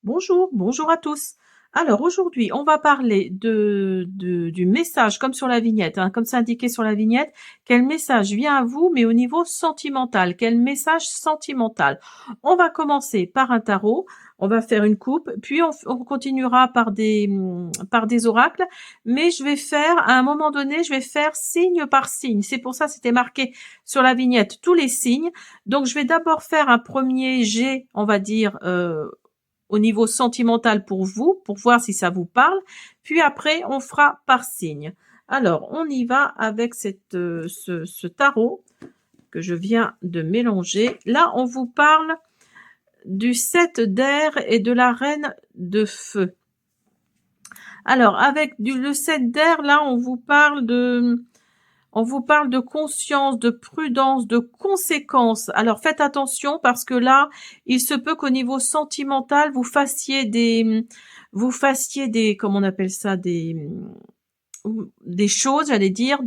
Bonjour, bonjour à tous. Alors aujourd'hui, on va parler du message, comme sur la vignette, hein, comme c'est indiqué sur la vignette, quel message vient à vous, mais au niveau sentimental, quel message sentimental. On va commencer par un tarot, on va faire une coupe, puis on continuera par des oracles, mais je vais faire, à un moment donné, je vais faire signe par signe. C'est pour ça c'était marqué sur la vignette tous les signes. Donc je vais d'abord faire un premier jet, on va dire, au niveau sentimental pour vous, pour voir si ça vous parle. Puis après, on fera par signe. Alors, on y va avec ce tarot que je viens de mélanger. Là, on vous parle du 7 d'air et de la reine de feu. Alors, avec le 7 d'air, là, on vous parle de conscience, de prudence, de conséquences. Alors faites attention parce que là, il se peut qu'au niveau sentimental, vous fassiez des, comment on appelle ça, des choses, j'allais dire,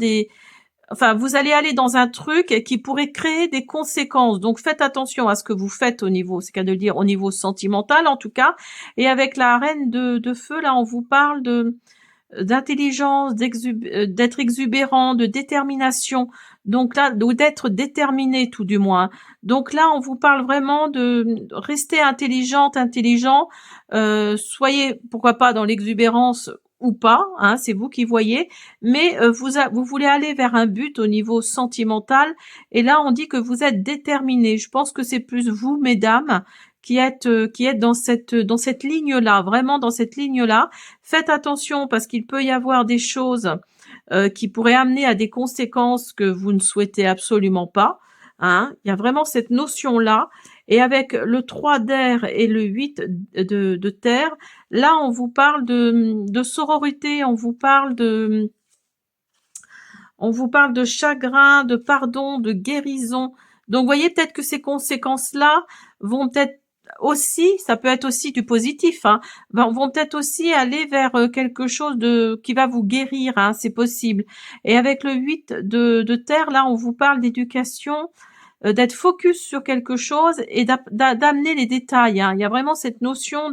enfin, vous allez aller dans un truc qui pourrait créer des conséquences. Donc faites attention à ce que vous faites au niveau, c'est qu'à de dire au niveau sentimental en tout cas. Et avec la reine de feu, là, on vous parle d'intelligence, d'être exubérant, de détermination. Donc là, ou d'être déterminé tout du moins. Donc là, on vous parle vraiment de rester intelligent. Soyez, pourquoi pas, dans l'exubérance ou pas, hein, c'est vous qui voyez. Mais vous voulez aller vers un but au niveau sentimental. Et là, on dit que vous êtes déterminé. Je pense que c'est plus vous, mesdames, qui êtes dans cette ligne-là, vraiment dans cette ligne-là. Faites attention parce qu'il peut y avoir des choses qui pourraient amener à des conséquences que vous ne souhaitez absolument pas. Hein. Il y a vraiment cette notion-là. Et avec le 3 d'air et le 8 de terre, là, on vous parle de sororité, on vous parle de chagrin, de pardon, de guérison. Donc, vous voyez peut-être que ces conséquences-là vont peut-être aussi, ça peut être aussi du positif, hein, vont peut-être aussi aller vers quelque chose qui va vous guérir, hein, c'est possible. Et avec le 8 de terre, là, on vous parle d'éducation, d'être focus sur quelque chose et d'amener les détails, hein. Il y a vraiment cette notion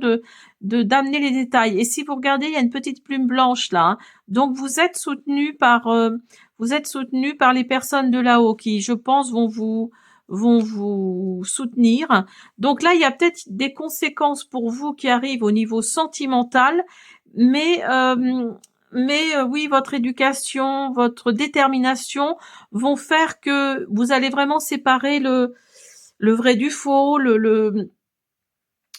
d'amener les détails. Et si vous regardez, il y a une petite plume blanche là, hein. Donc vous êtes soutenu par les personnes de là-haut qui, je pense, vont vous soutenir. Donc là, il y a peut-être des conséquences pour vous qui arrivent au niveau sentimental, mais oui, votre éducation, votre détermination vont faire que vous allez vraiment séparer le vrai du faux, le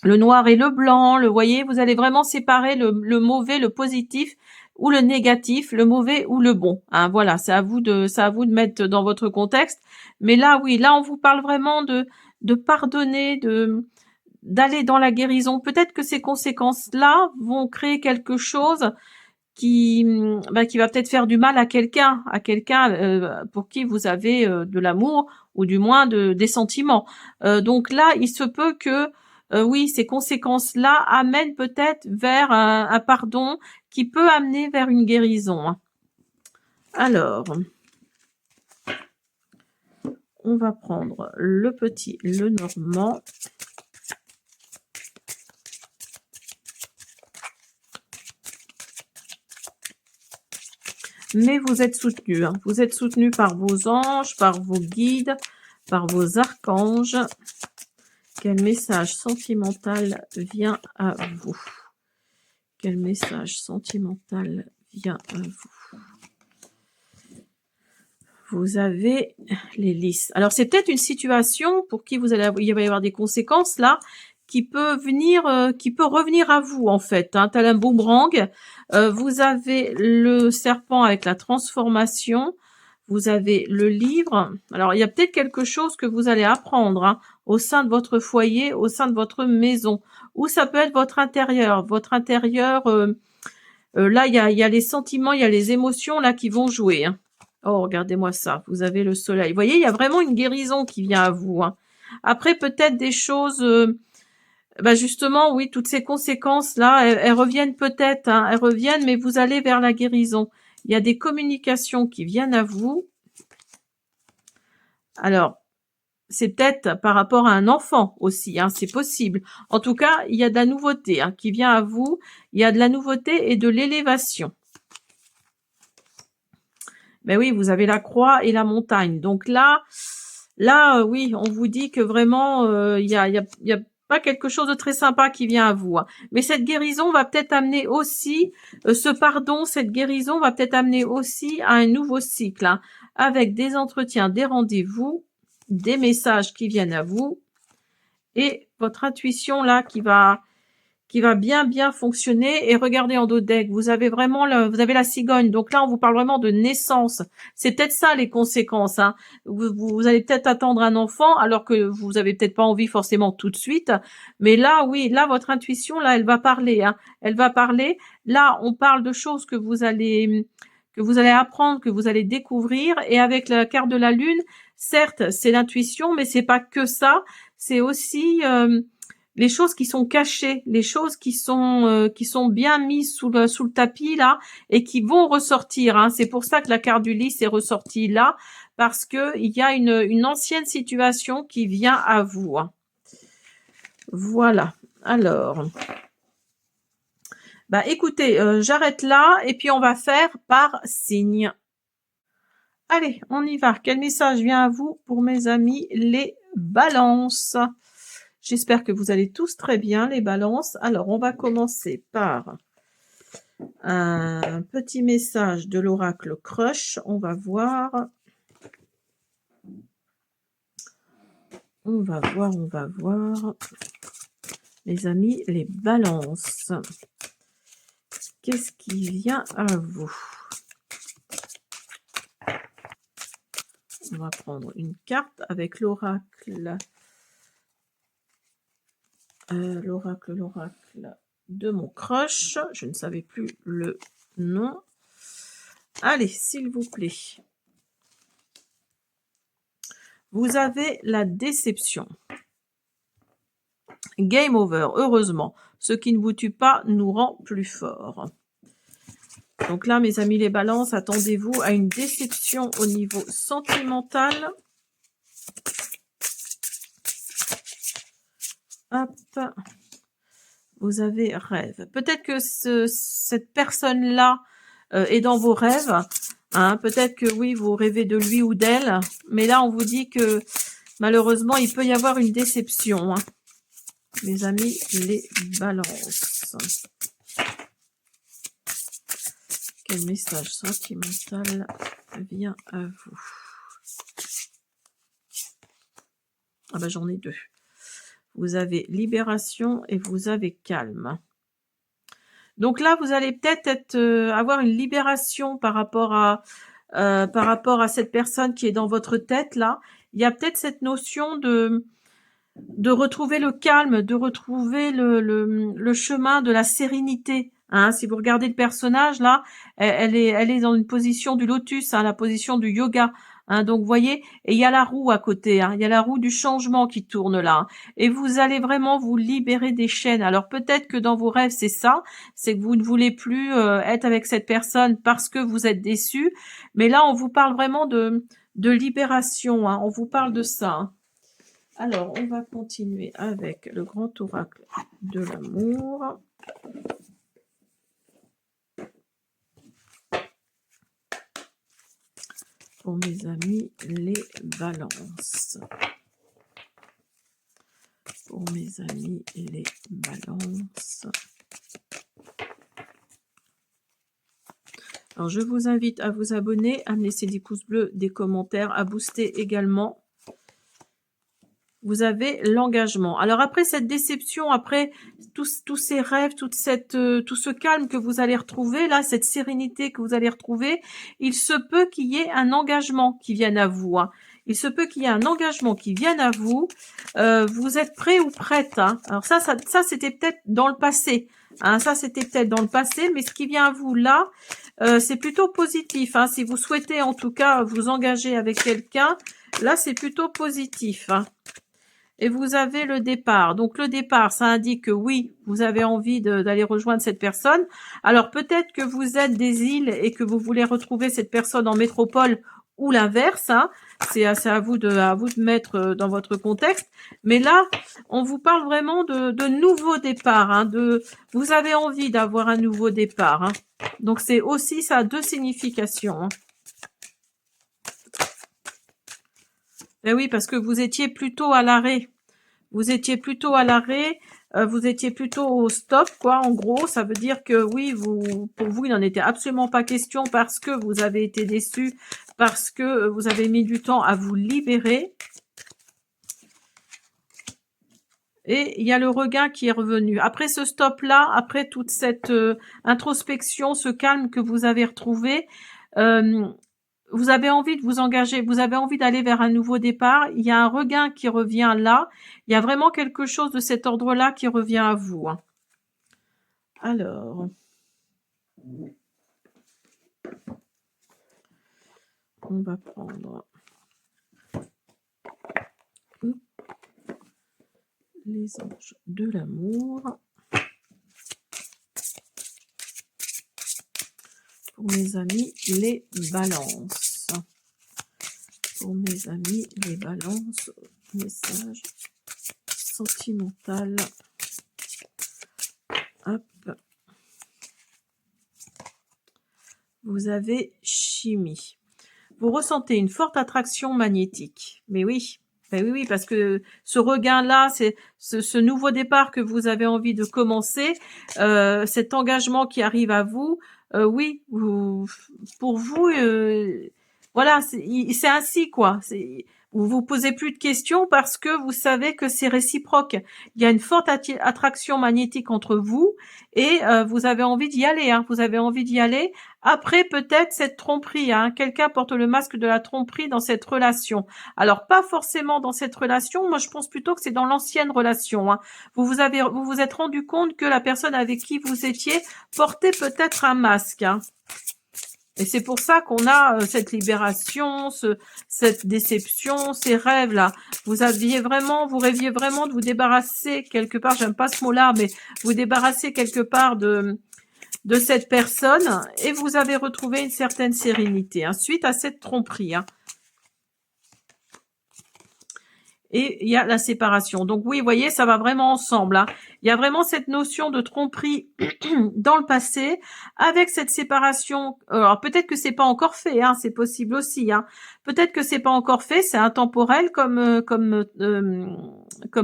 noir et le blanc, voyez, vous allez vraiment séparer le mauvais, le positif ou le négatif, le mauvais ou le bon. Hein, voilà, c'est à vous de mettre dans votre contexte. Mais là, oui, là, on vous parle vraiment de pardonner, d'aller dans la guérison. Peut-être que ces conséquences-là vont créer quelque chose qui va peut-être faire du mal à quelqu'un pour qui vous avez de l'amour ou du moins des sentiments. Donc là, il se peut que oui, ces conséquences-là amènent peut-être vers un pardon qui peut amener vers une guérison. Alors, on va prendre le petit, le normand. Mais vous êtes soutenu, hein. Vous êtes soutenu par vos anges, par vos guides, par vos archanges. Quel message sentimental vient à vous? Quel message sentimental vient à vous? Vous avez les lys. Alors, c'est peut-être une situation pour qui il va y avoir des conséquences là, qui peut revenir à vous en fait. Hein, tel un boomerang. Vous avez le serpent avec la transformation. Vous avez le livre. Alors, il y a peut-être quelque chose que vous allez apprendre hein, au sein de votre foyer, au sein de votre maison. Ou ça peut être votre intérieur. Votre intérieur, là, il y a les sentiments, il y a les émotions là qui vont jouer. Hein. Oh, regardez-moi ça. Vous avez le soleil. Vous voyez, il y a vraiment une guérison qui vient à vous. Hein. Après, peut-être des choses... justement, oui, toutes ces conséquences-là, elles reviennent peut-être. Hein, elles reviennent, mais vous allez vers la guérison. Il y a des communications qui viennent à vous. Alors, c'est peut-être par rapport à un enfant aussi, hein, c'est possible. En tout cas, il y a de la nouveauté hein, qui vient à vous. Il y a de la nouveauté et de l'élévation. Mais oui, vous avez la croix et la montagne. Donc là, oui, on vous dit que vraiment, il y a pas quelque chose de très sympa qui vient à vous. Hein. Mais cette guérison va peut-être amener aussi, ce pardon, cette guérison va peut-être amener aussi à un nouveau cycle, hein, avec des entretiens, des rendez-vous, des messages qui viennent à vous, et votre intuition là qui va bien fonctionner. Et regardez en dos de deck, vous avez vraiment vous avez la cigogne. Donc là, on vous parle vraiment de naissance. C'est peut-être ça les conséquences. Hein. Vous allez peut-être attendre un enfant alors que vous avez peut-être pas envie forcément tout de suite. Mais là, oui, là, votre intuition, là, elle va parler. Hein. Elle va parler. Là, on parle de choses que vous allez apprendre, que vous allez découvrir. Et avec la carte de la lune, certes, c'est l'intuition, mais c'est pas que ça. C'est aussi les choses qui sont cachées, les choses qui sont bien mises sous le tapis là et qui vont ressortir. Hein. C'est pour ça que la carte du lys est ressortie là, parce que il y a une ancienne situation qui vient à vous. Hein. Voilà. Alors, bah écoutez, j'arrête là et puis on va faire par signe. Allez, on y va. Quel message vient à vous pour mes amis les balances? J'espère que vous allez tous très bien, les balances. Alors, on va commencer par un petit message de l'oracle Crush. On va voir. On va voir. Les amis, les balances. Qu'est-ce qui vient à vous? On va prendre une carte avec l'oracle. L'oracle de mon crush. Je ne savais plus le nom. Allez, s'il vous plaît. Vous avez la déception. Game over, heureusement. Ce qui ne vous tue pas nous rend plus fort. Donc là, mes amis les balances, attendez-vous à une déception au niveau sentimental. Hop. Vous avez rêve. Peut-être que cette personne-là est dans vos rêves. Hein. Peut-être que oui, vous rêvez de lui ou d'elle. Mais là, on vous dit que malheureusement, il peut y avoir une déception. Hein. Mes amis les balances. Quel message sentimental vient à vous? Ah ben j'en ai deux. Vous avez libération et vous avez calme. Donc là, vous allez peut-être avoir une libération par rapport à cette personne qui est dans votre tête là. Il y a peut-être cette notion de retrouver le calme, de retrouver le chemin de la sérénité. Hein, si vous regardez le personnage là, elle est dans une position du lotus, hein, la position du yoga. Hein, donc vous voyez, et il y a la roue à côté, hein, il y a la roue du changement qui tourne là. Hein, et vous allez vraiment vous libérer des chaînes. Alors peut-être que dans vos rêves c'est ça, c'est que vous ne voulez plus être avec cette personne parce que vous êtes déçu. Mais là on vous parle vraiment de libération. Hein, on vous parle de ça. Hein. Alors, on va continuer avec le grand oracle de l'amour. Pour mes amis, les balances. Pour mes amis, les balances. Alors, je vous invite à vous abonner, à me laisser des pouces bleus, des commentaires, à booster également. Vous avez l'engagement. Alors après cette déception, après tous ces rêves, tout ce calme que vous allez retrouver, là, cette sérénité que vous allez retrouver, il se peut qu'il y ait un engagement qui vienne à vous. Hein. Il se peut qu'il y ait un engagement qui vienne à vous. Vous êtes prêt ou prête. Hein. Alors ça c'était peut-être dans le passé. Hein. Ça, c'était peut-être dans le passé, mais ce qui vient à vous là, c'est plutôt positif. Hein. Si vous souhaitez en tout cas vous engager avec quelqu'un, là, c'est plutôt positif. Hein. Et vous avez le départ. Donc le départ, ça indique que oui, vous avez envie d'aller rejoindre cette personne. Alors peut-être que vous êtes des îles et que vous voulez retrouver cette personne en métropole ou l'inverse, hein. C'est à vous de mettre dans votre contexte. Mais là, on vous parle vraiment de nouveau départ, hein, vous avez envie d'avoir un nouveau départ, hein. Donc c'est aussi ça a deux significations, hein. Et oui, parce que vous étiez plutôt à l'arrêt. Vous étiez plutôt à l'arrêt, vous étiez plutôt au stop, quoi. En gros, ça veut dire que oui, pour vous, il n'en était absolument pas question parce que vous avez été déçu, parce que vous avez mis du temps à vous libérer. Et il y a le regain qui est revenu. Après ce stop-là, après toute cette introspection, ce calme que vous avez retrouvé, vous avez envie de vous engager, vous avez envie d'aller vers un nouveau départ. Il y a un regain qui revient là. Il y a vraiment quelque chose de cet ordre-là qui revient à vous, hein. Alors, on va prendre les anges de l'amour. Pour mes amis, les balances. Pour mes amis, les balances, message sentimental. Hop. Vous avez chimie. Vous ressentez une forte attraction magnétique. Mais oui. Ben oui, parce que ce regain-là, c'est ce nouveau départ que vous avez envie de commencer, cet engagement qui arrive à vous, oui, pour vous, voilà, c'est ainsi, quoi. Vous vous posez plus de questions parce que vous savez que c'est réciproque. Il y a une forte attraction magnétique entre vous et vous avez envie d'y aller, hein. Vous avez envie d'y aller. Après, peut-être cette tromperie, hein. Quelqu'un porte le masque de la tromperie dans cette relation. Alors, pas forcément dans cette relation. Moi, je pense plutôt que c'est dans l'ancienne relation, hein. Vous vous êtes rendu compte que la personne avec qui vous étiez portait peut-être un masque, hein. Et c'est pour ça qu'on a cette libération, cette déception, ces rêves-là. Vous rêviez vraiment de vous débarrasser quelque part, j'aime pas ce mot-là, mais vous débarrasser quelque part de cette personne et vous avez retrouvé une certaine sérénité, hein, suite à cette tromperie, hein. Et il y a la séparation. Donc oui, vous voyez, ça va vraiment ensemble, hein. Il y a vraiment cette notion de tromperie dans le passé, avec cette séparation. Alors peut-être que c'est pas encore fait, hein, c'est possible aussi, hein. Peut-être que c'est pas encore fait, c'est intemporel comme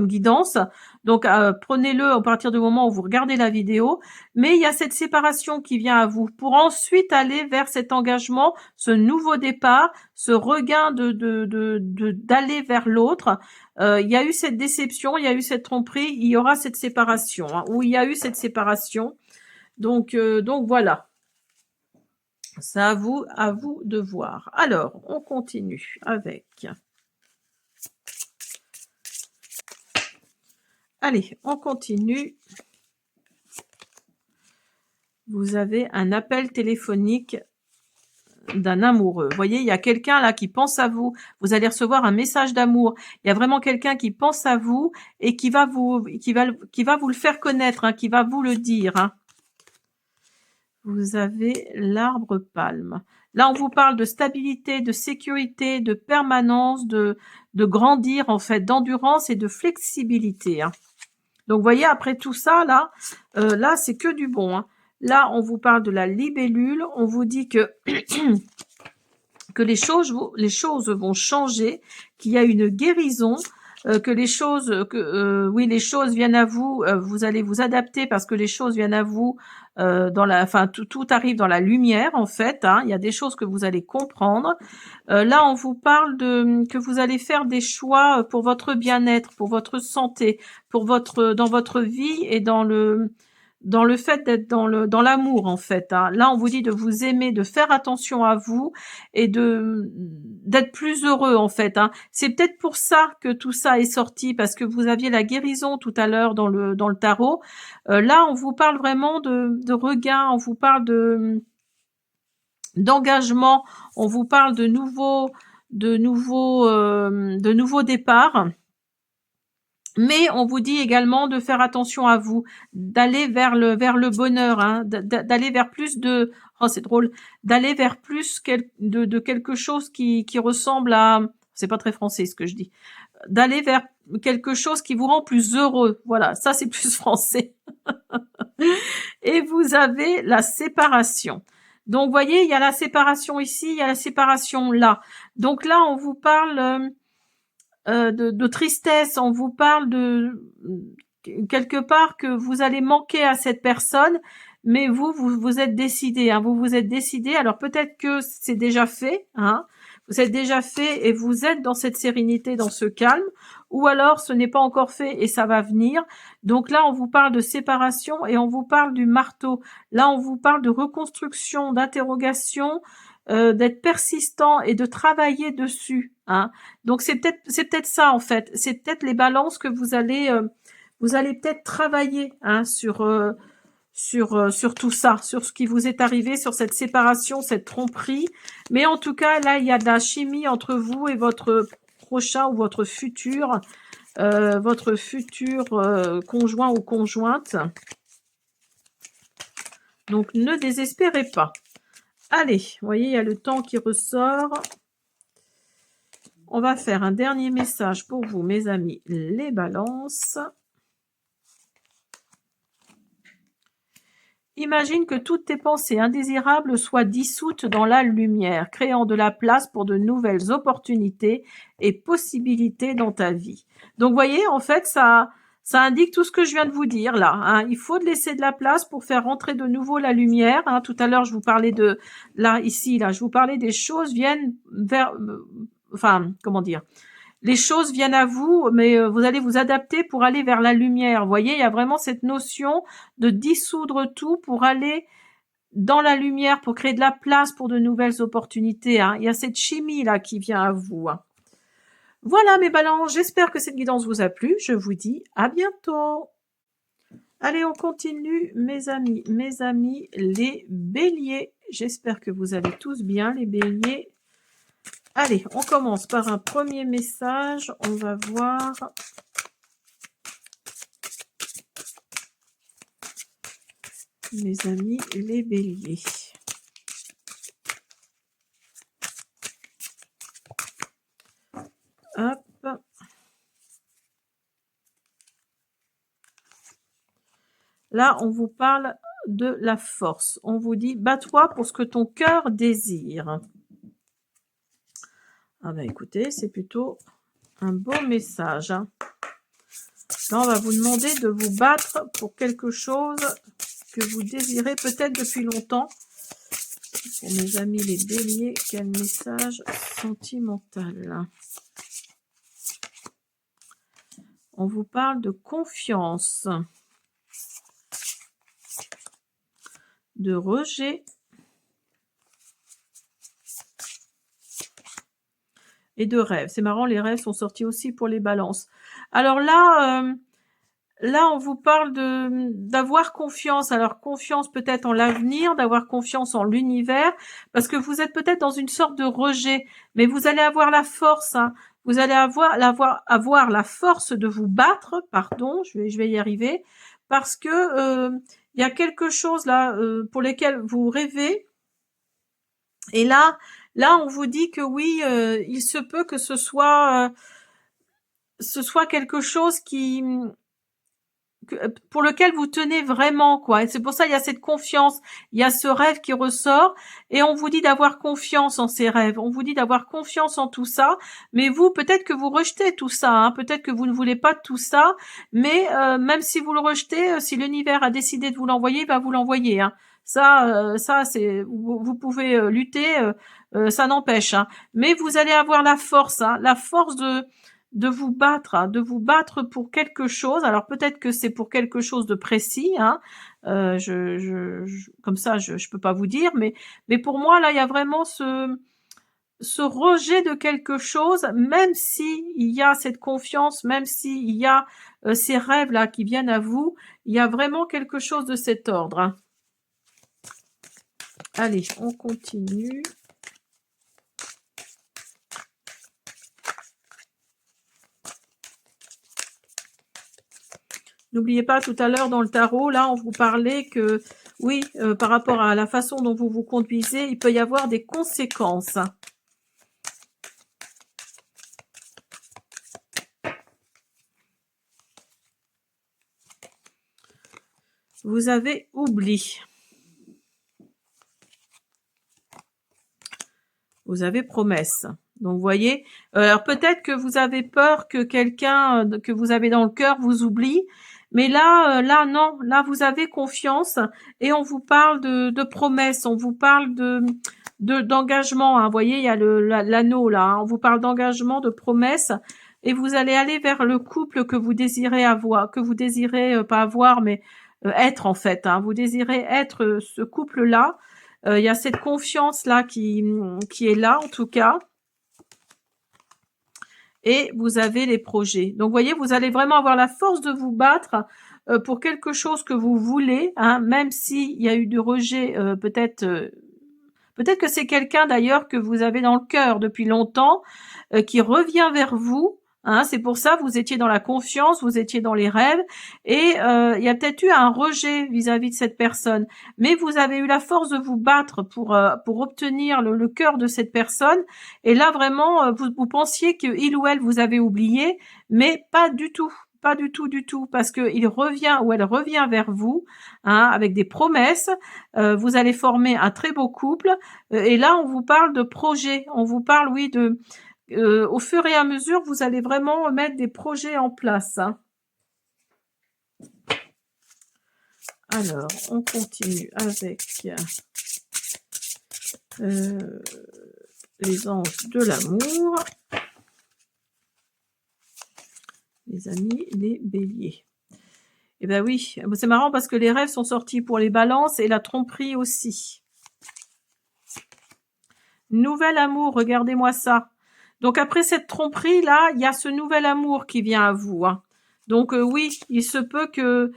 guidance. Donc prenez-le à partir du moment où vous regardez la vidéo. Mais il y a cette séparation qui vient à vous pour ensuite aller vers cet engagement, ce nouveau départ, ce regain d'aller vers l'autre. Il y a eu cette déception, il y a eu cette tromperie, il y aura cette séparation, hein, où il y a eu cette séparation. Donc voilà. C'est à vous de voir. Alors, on continue avec. Allez, on continue. Vous avez un appel téléphonique d'un amoureux. Vous voyez, il y a quelqu'un là qui pense à vous. Vous allez recevoir un message d'amour. Il y a vraiment quelqu'un qui pense à vous et qui va vous le faire connaître, hein, qui va vous le dire, hein. Vous avez l'arbre palme. Là, on vous parle de stabilité, de sécurité, de permanence, de grandir en fait, d'endurance et de flexibilité, hein. Donc, vous voyez, après tout ça, là, c'est que du bon, hein. Là, on vous parle de la libellule. On vous dit que les choses vont changer, qu'il y a une guérison, que les choses viennent à vous. Vous allez vous adapter parce que les choses viennent à vous tout arrive dans la lumière en fait, hein. Il y a des choses que vous allez comprendre. Là, on vous parle que vous allez faire des choix pour votre bien-être, pour votre santé, dans votre vie et dans le fait d'être dans l'amour en fait, hein. Là, on vous dit de vous aimer, de faire attention à vous et d'être plus heureux en fait, hein. C'est peut-être pour ça que tout ça est sorti, parce que vous aviez la guérison tout à l'heure dans le tarot. Là, on vous parle vraiment de regain, on vous parle d'engagement, on vous parle de nouveaux départs. Mais on vous dit également de faire attention à vous, d'aller vers le bonheur, hein, d'aller vers plus de oh c'est drôle, d'aller vers plus de quelque chose qui ressemble à c'est pas très français ce que je dis. D'aller vers quelque chose qui vous rend plus heureux. Voilà, ça c'est plus français. Et vous avez la séparation. Donc, vous voyez, il y a la séparation ici, il y a la séparation là. Donc là, on vous parle de tristesse, on vous parle de quelque part que vous allez manquer à cette personne, mais vous êtes décidé, hein, vous vous êtes décidé. Alors peut-être que c'est déjà fait, hein, vous êtes déjà fait et vous êtes dans cette sérénité, dans ce calme, ou alors ce n'est pas encore fait et ça va venir. Donc là, on vous parle de séparation et on vous parle du marteau. Là, on vous parle de reconstruction, d'interrogation, d'être persistant et de travailler dessus, hein. Donc c'est peut-être ça en fait, c'est peut-être les balances que vous allez peut-être travailler, hein, sur tout ça, sur ce qui vous est arrivé, sur cette séparation, cette tromperie. Mais en tout cas, là, il y a de la chimie entre vous et votre prochain ou votre futur conjoint ou conjointe. Donc ne désespérez pas. Allez, vous voyez, il y a le temps qui ressort. On va faire un dernier message pour vous, mes amis, les balances. Imagine que toutes tes pensées indésirables soient dissoutes dans la lumière, créant de la place pour de nouvelles opportunités et possibilités dans ta vie. Donc, vous voyez, en fait, ça indique tout ce que je viens de vous dire là, hein. Il faut laisser de la place pour faire rentrer de nouveau la lumière, hein. Tout à l'heure, je vous parlais de là, ici, là, je vous parlais des choses viennent vers, enfin, comment dire, les choses viennent à vous, mais vous allez vous adapter pour aller vers la lumière. Vous voyez, il y a vraiment cette notion de dissoudre tout pour aller dans la lumière, pour créer de la place pour de nouvelles opportunités, hein. Il y a cette chimie là qui vient à vous, hein. Voilà mes balances, j'espère que cette guidance vous a plu. Je vous dis à bientôt. Allez, on continue, mes amis, les béliers. J'espère que vous allez tous bien, les béliers. Allez, on commence par un premier message. On va voir. Mes amis, les béliers. Hop. Là, on vous parle de la force. On vous dit, bats-toi pour ce que ton cœur désire. Ah ben écoutez, c'est plutôt un beau message, hein. Là, on va vous demander de vous battre pour quelque chose que vous désirez peut-être depuis longtemps. Pour mes amis les béliers, quel message sentimental. On vous parle de confiance, de rejet et de rêve. C'est marrant, les rêves sont sortis aussi pour les balances. Alors là, là, on vous parle d'avoir confiance. Alors, confiance peut-être en l'avenir, d'avoir confiance en l'univers, parce que vous êtes peut-être dans une sorte de rejet, mais vous allez avoir la force, hein. Vous allez avoir la force de vous battre, pardon, je vais y arriver, parce que il y a quelque chose là pour lesquels vous rêvez. Et là, on vous dit que oui, il se peut que ce soit quelque chose pour lequel vous tenez vraiment, quoi. Et c'est pour ça il y a cette confiance, il y a ce rêve qui ressort, et on vous dit d'avoir confiance en ces rêves, on vous dit d'avoir confiance en tout ça, mais vous, peut-être que vous rejetez tout ça, hein, peut-être que vous ne voulez pas tout ça, mais même si vous le rejetez, si l'univers a décidé de vous l'envoyer, il va vous l'envoyer, hein. Ça, c'est, vous pouvez lutter, ça n'empêche, hein. Mais vous allez avoir la force, hein, la force de vous battre, hein, de vous battre pour quelque chose. Alors peut-être que c'est pour quelque chose de précis, hein. Comme ça, je peux pas vous dire, mais pour moi là, il y a vraiment ce rejet de quelque chose, même si il y a cette confiance, même s'il y a ces rêves là qui viennent à vous, il y a vraiment quelque chose de cet ordre, hein. Allez, on continue. N'oubliez pas, tout à l'heure dans le tarot, là, on vous parlait que, oui, par rapport à la façon dont vous vous conduisez, il peut y avoir des conséquences. Vous avez oublié. Vous avez promesse. Donc, vous voyez, alors peut-être que vous avez peur que quelqu'un que vous avez dans le cœur vous oublie, mais là, là non, là vous avez confiance et on vous parle de promesse, on vous parle d'engagement. Hein. Vous voyez, il y a l'anneau là, hein. On vous parle d'engagement, de promesse, et vous allez aller vers le couple que vous désirez avoir, que vous désirez pas avoir, mais être en fait. Hein. Vous désirez être ce couple-là. Il y a cette confiance-là qui est là, en tout cas. Et vous avez les projets. Donc, vous voyez, vous allez vraiment avoir la force de vous battre pour quelque chose que vous voulez, hein, même s'il y a eu du rejet, peut-être que c'est quelqu'un d'ailleurs que vous avez dans le cœur depuis longtemps, qui revient vers vous. Hein, c'est pour ça vous étiez dans la confiance, vous étiez dans les rêves, et il y a peut-être eu un rejet vis-à-vis de cette personne, mais vous avez eu la force de vous battre pour obtenir le cœur de cette personne. Et là vraiment, vous pensiez que il ou elle vous avait oublié, mais pas du tout. Pas du tout, du tout, parce que il revient ou elle revient vers vous, hein, avec des promesses. Vous allez former un très beau couple. Et là, on vous parle de projet. On vous parle, oui, de au fur et à mesure, vous allez vraiment mettre des projets en place. Hein. Alors, on continue avec les anges de l'amour. Les amis, les béliers. Eh ben oui, c'est marrant parce que les rêves sont sortis pour les balances et la tromperie aussi. Nouvel amour, regardez-moi ça. Donc après cette tromperie-là, il y a ce nouvel amour qui vient à vous. Hein. Donc oui, il se peut que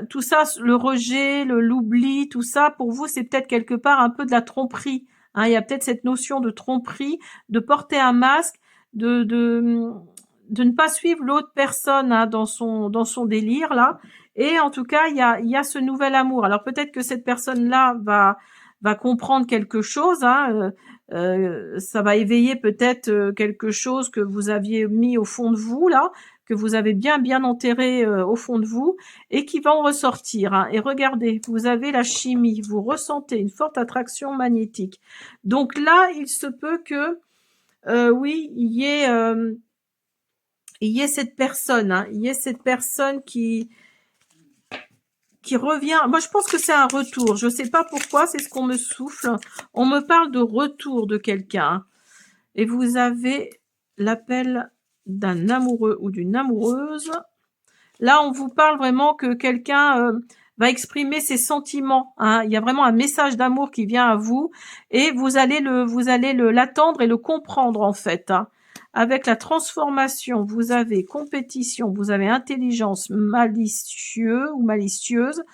tout ça, le rejet, l'oubli, tout ça, pour vous, c'est peut-être quelque part un peu de la tromperie. Hein. Il y a peut-être cette notion de tromperie, de porter un masque, de ne pas suivre l'autre personne hein, dans son délire là. Et en tout cas, il y a ce nouvel amour. Alors peut-être que cette personne-là va comprendre quelque chose. Hein, ça va éveiller peut-être quelque chose que vous aviez mis au fond de vous là, que vous avez bien enterré au fond de vous et qui va en ressortir. Hein. Et regardez, vous avez la chimie, vous ressentez une forte attraction magnétique. Donc là, il se peut que oui, il y ait cette personne, hein, il y ait cette personne qui revient. Moi, je pense que c'est un retour. Je sais pas pourquoi, c'est ce qu'on me souffle. On me parle de retour de quelqu'un. Et vous avez l'appel d'un amoureux ou d'une amoureuse. Là, on vous parle vraiment que quelqu'un va exprimer ses sentiments. Hein. Il y a vraiment un message d'amour qui vient à vous et vous allez l'attendre et le comprendre en fait. Hein. Avec la transformation, vous avez compétition, vous avez intelligence malicieux ou malicieuse.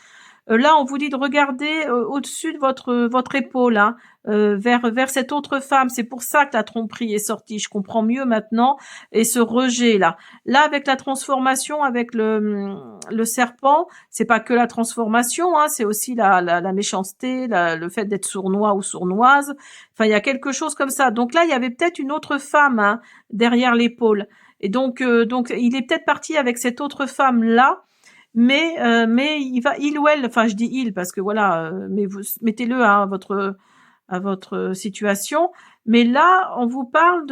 Là, on vous dit de regarder au-dessus de votre épaule, hein, vers cette autre femme. C'est pour ça que la tromperie est sortie. Je comprends mieux maintenant. Et ce rejet là. Là, avec la transformation, avec le serpent, c'est pas que la transformation, hein, c'est aussi la méchanceté, le fait d'être sournois ou sournoise. Enfin, il y a quelque chose comme ça. Donc là, il y avait peut-être une autre femme hein, derrière l'épaule. Et donc, il est peut-être parti avec cette autre femme là. Mais il ou elle, enfin je dis il parce que voilà, mais vous mettez-le à votre situation. Mais là, on vous parle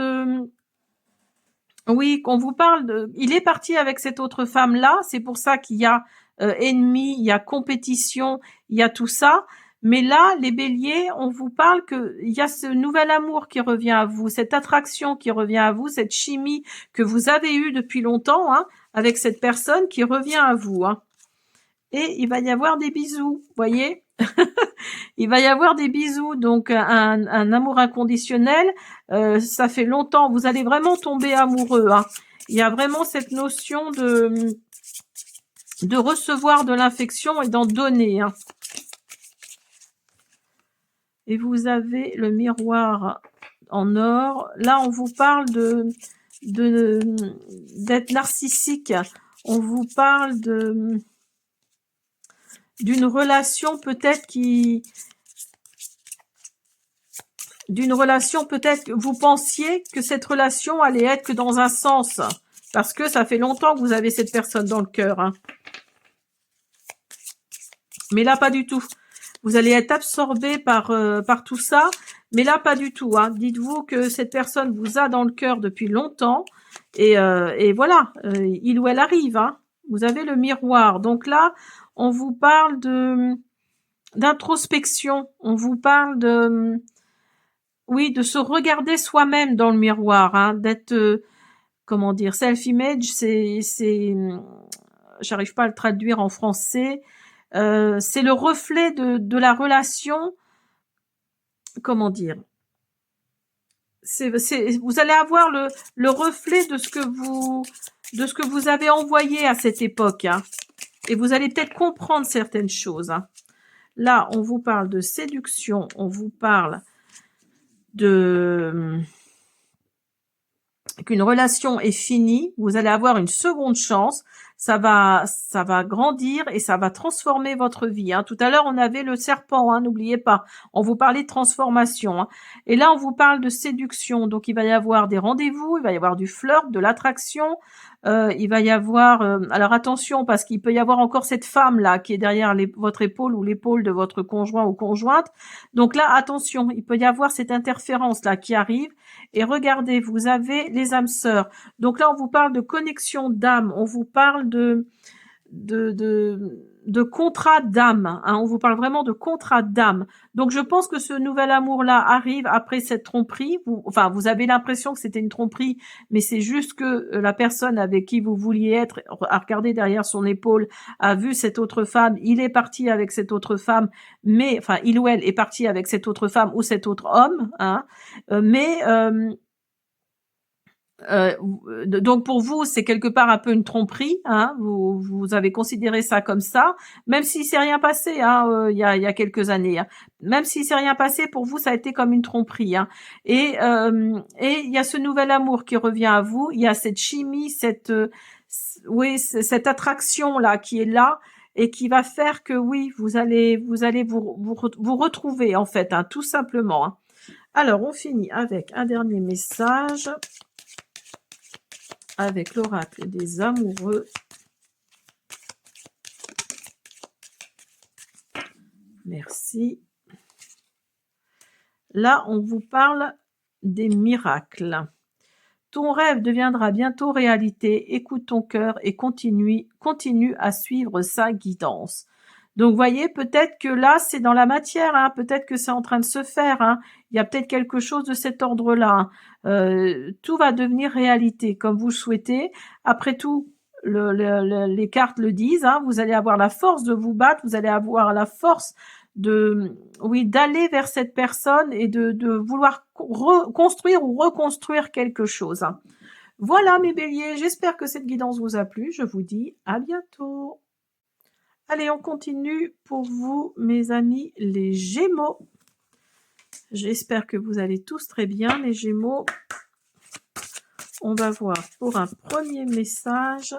oui, qu'on vous parle il est parti avec cette autre femme là. C'est pour ça qu'il y a ennemi, il y a compétition, il y a tout ça. Mais là, les béliers, on vous parle que il y a ce nouvel amour qui revient à vous, cette attraction qui revient à vous, cette chimie que vous avez eue depuis longtemps, hein, avec cette personne qui revient à vous, hein. Et il va y avoir des bisous, voyez. Il va y avoir des bisous, donc un amour inconditionnel. Ça fait longtemps, vous allez vraiment tomber amoureux. Hein. Il y a vraiment cette notion de recevoir de l'affection et d'en donner. Hein. Et vous avez le miroir en or. Là, on vous parle d'être narcissique. on vous parle d'une relation peut-être d'une relation peut-être que vous pensiez que cette relation allait être que dans un sens, parce que ça fait longtemps que vous avez cette personne dans le cœur, hein. Mais là, pas du tout. Vous allez être absorbé par tout ça, mais là, pas du tout, hein. Dites-vous que cette personne vous a dans le cœur depuis longtemps, et voilà, il ou elle arrive, hein. Vous avez le miroir. Donc là, on vous parle d'introspection, on vous parle oui, de se regarder soi-même dans le miroir, hein, d'être, comment dire, self-image, j'arrive pas à le traduire en français, c'est le reflet de la relation, comment dire, vous allez avoir le reflet de ce que vous avez envoyé à cette époque, hein, et vous allez peut-être comprendre certaines choses, hein. Là, on vous parle de séduction, on vous parle qu'une relation est finie, vous allez avoir une seconde chance, ça va grandir et ça va transformer votre vie, hein. Tout à l'heure, on avait le serpent, hein, n'oubliez pas, on vous parlait de transformation, hein. Et là, on vous parle de séduction, donc il va y avoir des rendez-vous, il va y avoir du flirt, de l'attraction, il va y avoir, alors attention, parce qu'il peut y avoir encore cette femme-là qui est derrière votre épaule ou l'épaule de votre conjoint ou conjointe, donc là, attention, il peut y avoir cette interférence-là qui arrive. Et regardez, vous avez les âmes sœurs. Donc là, on vous parle de connexion d'âme, on vous parle de contrat d'âme, hein, on vous parle vraiment de contrat d'âme. Donc je pense que ce nouvel amour-là arrive après cette tromperie. Vous avez l'impression que c'était une tromperie, mais c'est juste que la personne avec qui vous vouliez être a regardé derrière son épaule, a vu cette autre femme, il est parti avec cette autre femme, mais enfin il ou elle est parti avec cette autre femme ou cet autre homme, hein, donc pour vous, c'est quelque part un peu une tromperie, hein, vous avez considéré ça comme ça, même s'il s'est rien passé, hein, il y a quelques années, hein. Même s'il s'est rien passé, pour vous, ça a été comme une tromperie, hein. Et il y a ce nouvel amour qui revient à vous, il y a cette chimie, cette attraction là qui est là et qui va faire que oui, vous allez vous retrouver en fait, hein, tout simplement, hein. Alors on finit avec un dernier message avec l'oracle des amoureux. Merci. Là, on vous parle des miracles. Ton rêve deviendra bientôt réalité. Écoute ton cœur et continue à suivre sa guidance. Donc, voyez, peut-être que là, c'est dans la matière, hein, peut-être que c'est en train de se faire, hein. Il y a peut-être quelque chose de cet ordre-là, hein. Tout va devenir réalité, comme vous le souhaitez. Après tout, les cartes le disent, hein, vous allez avoir la force de vous battre, vous allez avoir la force d'aller vers cette personne et de vouloir construire ou reconstruire quelque chose, hein. Voilà mes béliers, j'espère que cette guidance vous a plu. Je vous dis à bientôt. Allez, on continue pour vous, mes amis, les Gémeaux. J'espère que vous allez tous très bien, les Gémeaux. On va voir pour un premier message.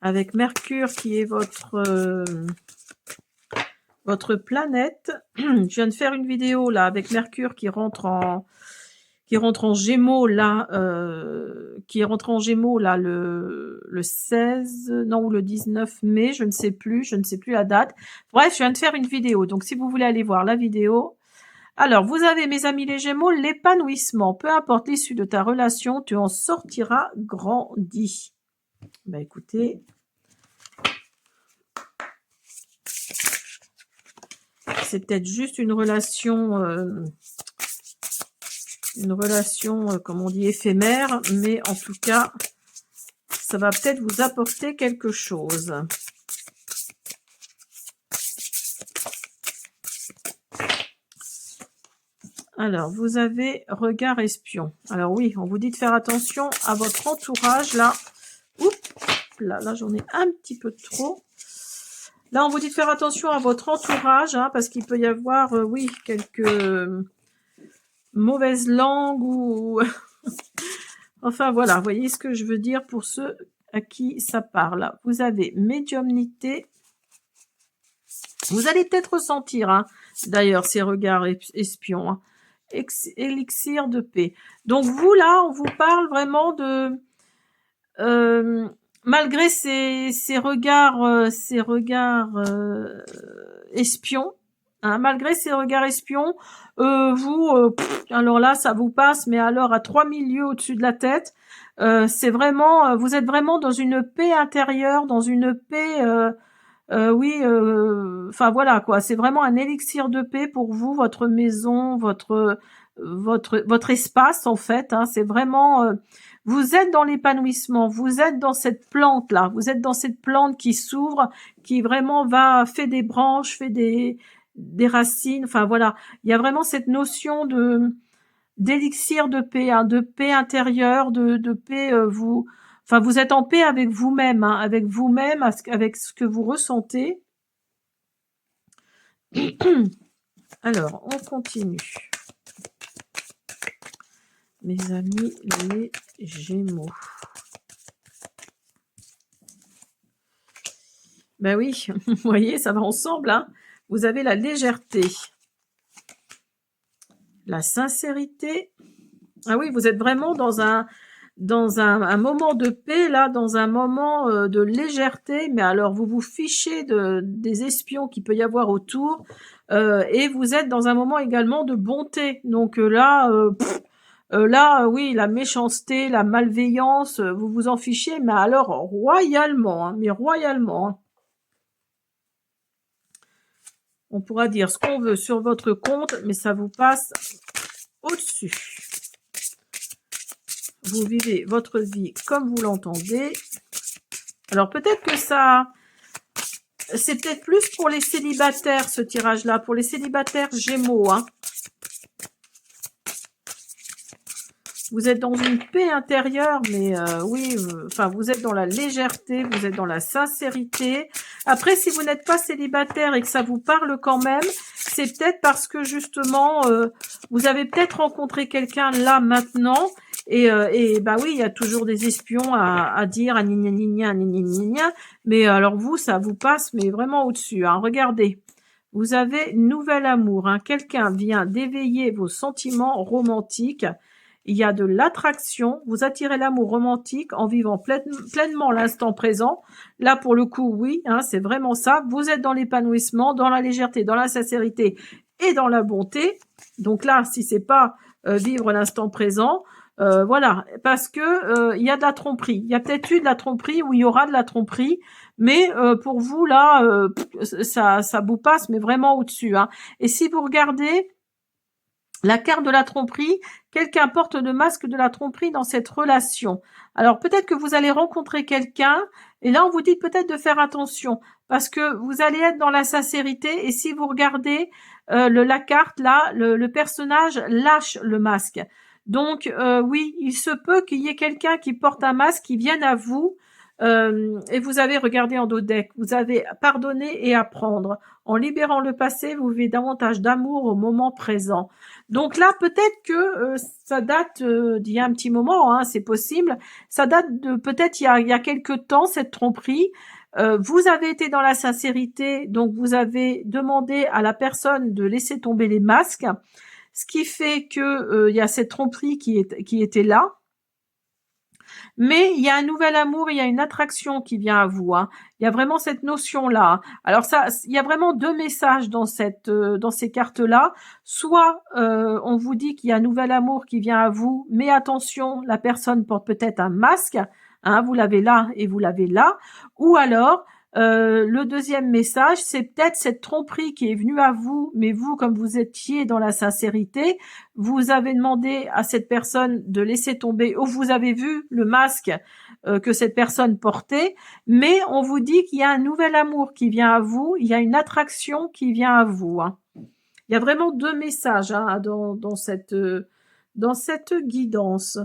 Avec Mercure qui est votre planète. Je viens de faire une vidéo là avec Mercure qui rentre en Gémeaux là, qui est rentré en Gémeaux là le 16, non, ou le 19 mai, je ne sais plus la date. Bref, je viens de faire une vidéo, donc si vous voulez aller voir la vidéo. Alors, vous avez, mes amis les Gémeaux, l'épanouissement. Peu importe l'issue de ta relation, tu en sortiras grandi. Bah écoutez, c'est peut-être juste une relation, comme on dit, éphémère, mais en tout cas, ça va peut-être vous apporter quelque chose. Alors, vous avez regard espion. Alors oui, on vous dit de faire attention à votre entourage, là. Oups, là j'en ai un petit peu trop. Là, on vous dit de faire attention à votre entourage, hein, parce qu'il peut y avoir, oui, quelques mauvaises langues ou Enfin voilà, vous voyez ce que je veux dire pour ceux à qui ça parle. Vous avez médiumnité. Vous allez peut-être ressentir, hein, d'ailleurs, ces regards espions. Hein. Élixir de paix. Donc vous, là, on vous parle vraiment de... malgré ces regards, espions, hein, malgré ces regards espions, alors là, ça vous passe, mais alors à 3000 lieues au-dessus de la tête, c'est vraiment, vous êtes vraiment dans une paix intérieure, dans une paix, oui, enfin voilà quoi, c'est vraiment un élixir de paix pour vous, votre maison, votre espace en fait. Hein, c'est vraiment, vous êtes dans l'épanouissement, vous êtes dans cette plante là, vous êtes dans cette plante qui s'ouvre, qui vraiment fait des branches, fait des racines. Enfin voilà, il y a vraiment cette notion d'élixir de paix, hein, de paix intérieure, de paix. Enfin, vous êtes en paix avec vous-même, hein, avec vous-même, avec ce que vous ressentez. Alors, on continue. Mes amis, les Gémeaux. Ben oui, vous voyez, ça va ensemble. Hein. Vous avez la légèreté, la sincérité. Ah oui, vous êtes vraiment dans un moment de paix, là, dans un moment de légèreté, mais alors vous vous fichez des espions qu'il peut y avoir autour, et vous êtes dans un moment également de bonté. Donc là, oui, la méchanceté, la malveillance, vous vous en fichez, mais alors royalement, hein, mais royalement. Hein. On pourra dire ce qu'on veut sur votre compte, mais ça vous passe au-dessus. Vous vivez votre vie comme vous l'entendez. Alors peut-être que ça... C'est peut-être plus pour les célibataires, ce tirage-là, pour les célibataires Gémeaux. Hein. Vous êtes dans une paix intérieure, mais oui, enfin, vous êtes dans la légèreté, vous êtes dans la sincérité. Après, si vous n'êtes pas célibataire et que ça vous parle quand même, c'est peut-être parce que justement, vous avez peut-être rencontré quelqu'un là maintenant, et bah oui, il y a toujours des espions à dire, mais alors vous, ça vous passe, mais vraiment au-dessus. Hein. Regardez. Vous avez nouvel amour. Hein. Quelqu'un vient d'éveiller vos sentiments romantiques. Il y a de l'attraction, vous attirez l'amour romantique en vivant pleinement l'instant présent. Là, pour le coup, oui, hein, c'est vraiment ça. Vous êtes dans l'épanouissement, dans la légèreté, dans la sincérité et dans la bonté. Donc là, si c'est pas vivre l'instant présent, voilà, parce que il y a de la tromperie. Il y a peut-être eu de la tromperie ou il y aura de la tromperie, mais pour vous là, ça vous passe, mais vraiment au-dessus. Hein. Et si vous regardez la carte de la tromperie, quelqu'un porte le masque de la tromperie dans cette relation. Alors peut-être que vous allez rencontrer quelqu'un, et là on vous dit peut-être de faire attention, parce que vous allez être dans la sincérité, et si vous regardez la carte là, le personnage lâche le masque. Donc oui, il se peut qu'il y ait quelqu'un qui porte un masque, qui vienne à vous, et vous avez regardé en dos deck, vous avez pardonné et apprendre. En libérant le passé, vous vivez davantage d'amour au moment présent. Donc là, peut-être que ça date d'il y a un petit moment, hein, c'est possible. Ça date de peut-être il y a quelques temps, cette tromperie. Vous avez été dans la sincérité, donc vous avez demandé à la personne de laisser tomber les masques, ce qui fait que il y a cette tromperie qui était là. Mais il y a un nouvel amour, il y a une attraction qui vient à vous. Hein. Il y a vraiment cette notion-là. Alors ça, il y a vraiment deux messages dans ces cartes-là. Soit on vous dit qu'il y a un nouvel amour qui vient à vous, mais attention, la personne porte peut-être un masque. Hein, vous l'avez là et vous l'avez là. Ou alors le deuxième message, c'est peut-être cette tromperie qui est venue à vous, mais vous, comme vous étiez dans la sincérité, vous avez demandé à cette personne de laisser tomber, ou vous avez vu le masque que cette personne portait, mais on vous dit qu'il y a un nouvel amour qui vient à vous, il y a une attraction qui vient à vous. Hein. Il y a vraiment deux messages hein, dans cette guidance.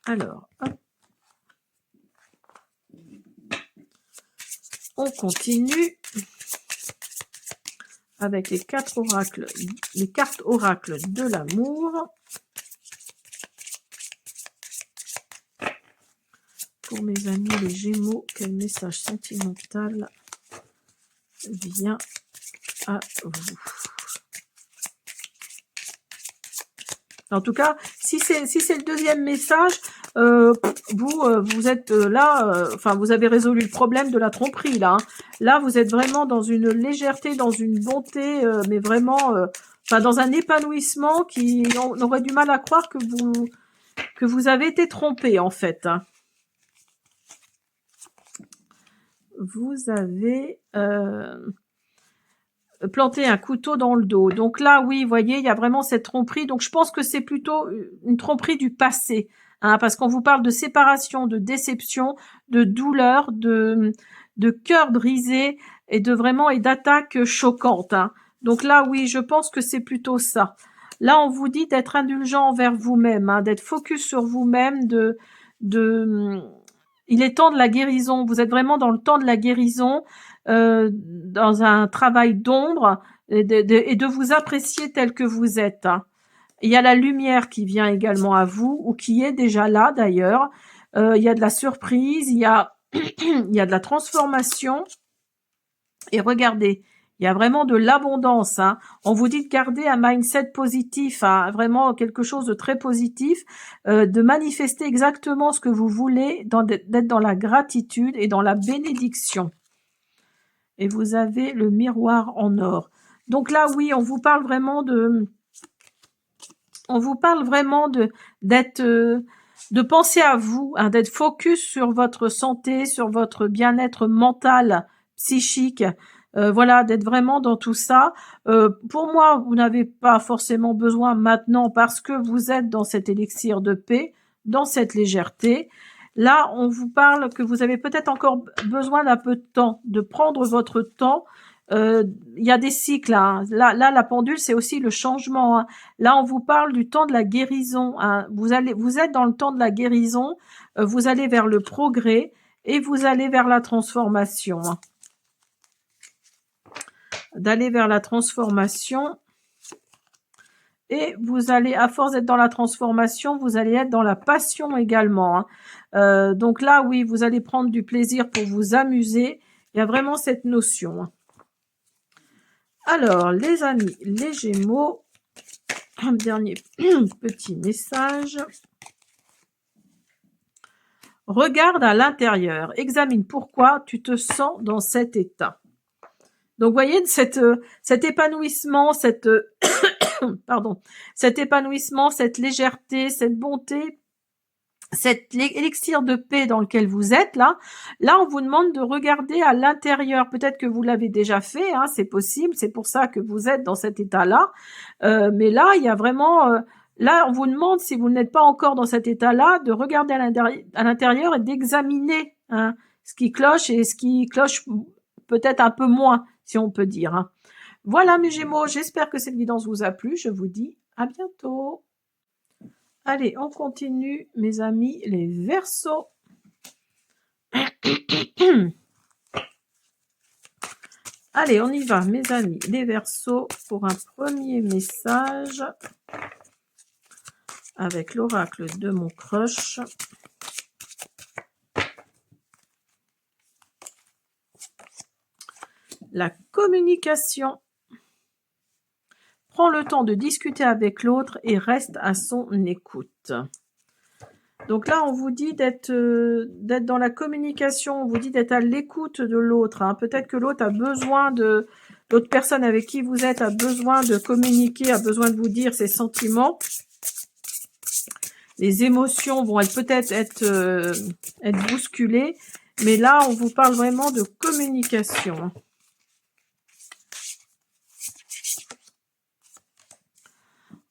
Alors, hop. On continue. avec les 4 oracles, les cartes oracles de l'amour. Pour mes amis les Gémeaux, quel message sentimental vient à vous? En tout cas, si c'est le deuxième message, vous êtes là, enfin vous avez résolu le problème de la tromperie là. Hein. Là, vous êtes vraiment dans une légèreté, dans une bonté, mais vraiment, enfin dans un épanouissement qui on aurait du mal à croire que vous avez été trompé en fait. Hein. Vous avez planté un couteau dans le dos. Donc là, oui, vous voyez, il y a vraiment cette tromperie. Donc je pense que c'est plutôt une tromperie du passé, hein, parce qu'on vous parle de séparation, de déception, de douleur, de cœur brisé et de vraiment et d'attaques choquantes. Hein. Donc là, oui, je pense que c'est plutôt ça. Là, on vous dit d'être indulgent envers vous-même, hein, d'être focus sur vous-même, il est temps de la guérison. Vous êtes vraiment dans le temps de la guérison, dans un travail d'ombre et de vous apprécier tel que vous êtes. Hein. Il y a la lumière qui vient également à vous ou qui est déjà là d'ailleurs. Il y a de la surprise, il y a il y a de la transformation. Et regardez, il y a vraiment de l'abondance. Hein. On vous dit de garder un mindset positif, hein, vraiment quelque chose de très positif, de manifester exactement ce que vous voulez, d'être dans la gratitude et dans la bénédiction. Et vous avez le miroir en or. Donc là, oui, on vous parle vraiment d'être, de penser à vous, hein, d'être focus sur votre santé, sur votre bien-être mental, psychique. Voilà, d'être vraiment dans tout ça. Pour moi, vous n'avez pas forcément besoin maintenant parce que vous êtes dans cet élixir de paix, dans cette légèreté. Là, on vous parle que vous avez peut-être encore besoin d'un peu de temps, de prendre votre temps. Il y a des cycles. Hein. Là, la pendule, c'est aussi le changement. Hein. Là, on vous parle du temps de la guérison. Hein. Vous êtes dans le temps de la guérison. Vous allez vers le progrès et vous allez vers la transformation. Hein. D'aller vers la transformation. Et vous allez, à force d'être dans la transformation, vous allez être dans la passion également. Hein. Donc là, oui, vous allez prendre du plaisir pour vous amuser. Il y a vraiment cette notion. Hein. Alors, les amis, les Gémeaux, un dernier petit message. Regarde à l'intérieur, examine pourquoi tu te sens dans cet état. Donc, vous voyez, cet épanouissement, cet épanouissement, cette légèreté, cette bonté, cet élixir de paix dans lequel vous êtes là, on vous demande de regarder à l'intérieur. Peut-être que vous l'avez déjà fait, hein, c'est possible, c'est pour ça que vous êtes dans cet état-là. Mais là, il y a vraiment... là, on vous demande, si vous n'êtes pas encore dans cet état-là, de regarder à l'intérieur et d'examiner hein, ce qui cloche et ce qui cloche peut-être un peu moins, si on peut dire. Hein. Voilà mes Gémeaux, j'espère que cette guidance vous a plu. Je vous dis à bientôt. Allez, on continue, mes amis, les Verseaux. Allez, on y va, mes amis, les Verseaux, pour un premier message avec l'oracle de mon crush. La communication. Prends le temps de discuter avec l'autre et reste à son écoute. Donc là, on vous dit d'être dans la communication, on vous dit d'être à l'écoute de l'autre. Hein. Peut-être que l'autre a besoin de... L'autre personne avec qui vous êtes a besoin de communiquer, a besoin de vous dire ses sentiments. Les émotions vont peut-être être bousculées. Mais là, on vous parle vraiment de communication.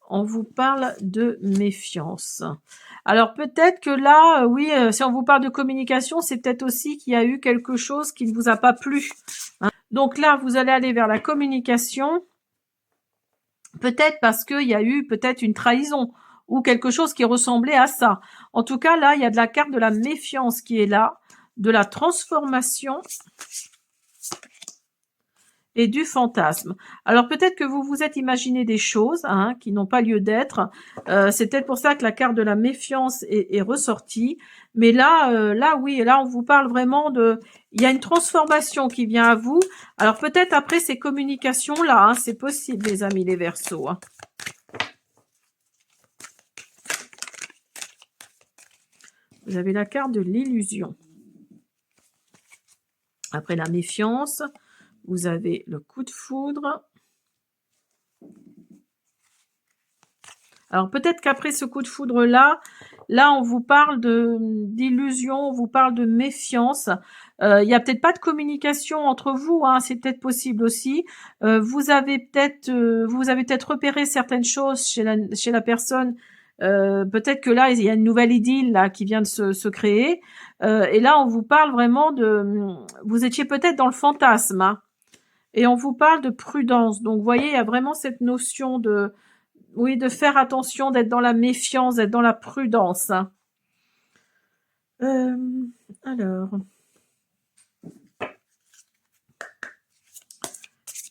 On vous parle de méfiance. Alors peut-être que là, oui, si on vous parle de communication, c'est peut-être aussi qu'il y a eu quelque chose qui ne vous a pas plu. Hein. Donc là, vous allez aller vers la communication, peut-être parce qu'il y a eu peut-être une trahison ou quelque chose qui ressemblait à ça. En tout cas, là, il y a de la carte de la méfiance qui est là, de la transformation. et du fantasme. Alors peut-être que vous vous êtes imaginé des choses hein, qui n'ont pas lieu d'être. C'est peut-être pour ça que la carte de la méfiance est ressortie. Mais là, là oui, là on vous parle vraiment de... Il y a une transformation qui vient à vous. Alors peut-être après ces communications-là, hein, c'est possible les amis les Verseaux. Hein. Vous avez la carte de l'illusion. Après la méfiance, vous avez le coup de foudre. Alors peut-être qu'après ce coup de foudre-là, là on vous parle d'illusion, on vous parle de méfiance. Il y a peut-être pas de communication entre vous, hein, c'est peut-être possible aussi. Vous avez peut-être repéré certaines choses chez la personne. Peut-être que là il y a une nouvelle idylle là qui vient de se créer. Et là on vous parle vraiment vous étiez peut-être dans le fantasme. Hein, et on vous parle de prudence. Donc vous voyez, il y a vraiment cette notion oui, de faire attention, d'être dans la méfiance, d'être dans la prudence. Hein. Alors,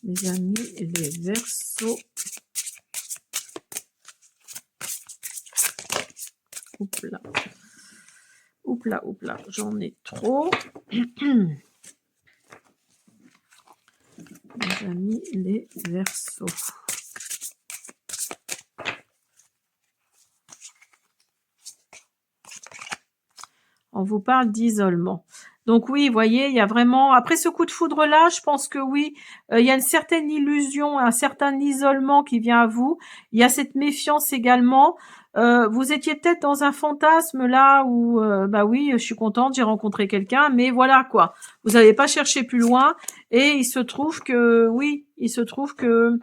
mes amis, les Verseaux. Oups là. Oups là, j'en ai trop. Mes amis, les Verseaux. On vous parle d'isolement. Donc oui, vous voyez, il y a vraiment... Après ce coup de foudre-là, je pense que oui, il y a une certaine illusion, un certain isolement qui vient à vous. Il y a cette méfiance également. Vous étiez peut-être dans un fantasme là où, bah oui, je suis contente, j'ai rencontré quelqu'un, mais voilà quoi. Vous n'avez pas cherché plus loin et il se trouve que, oui, il se trouve que,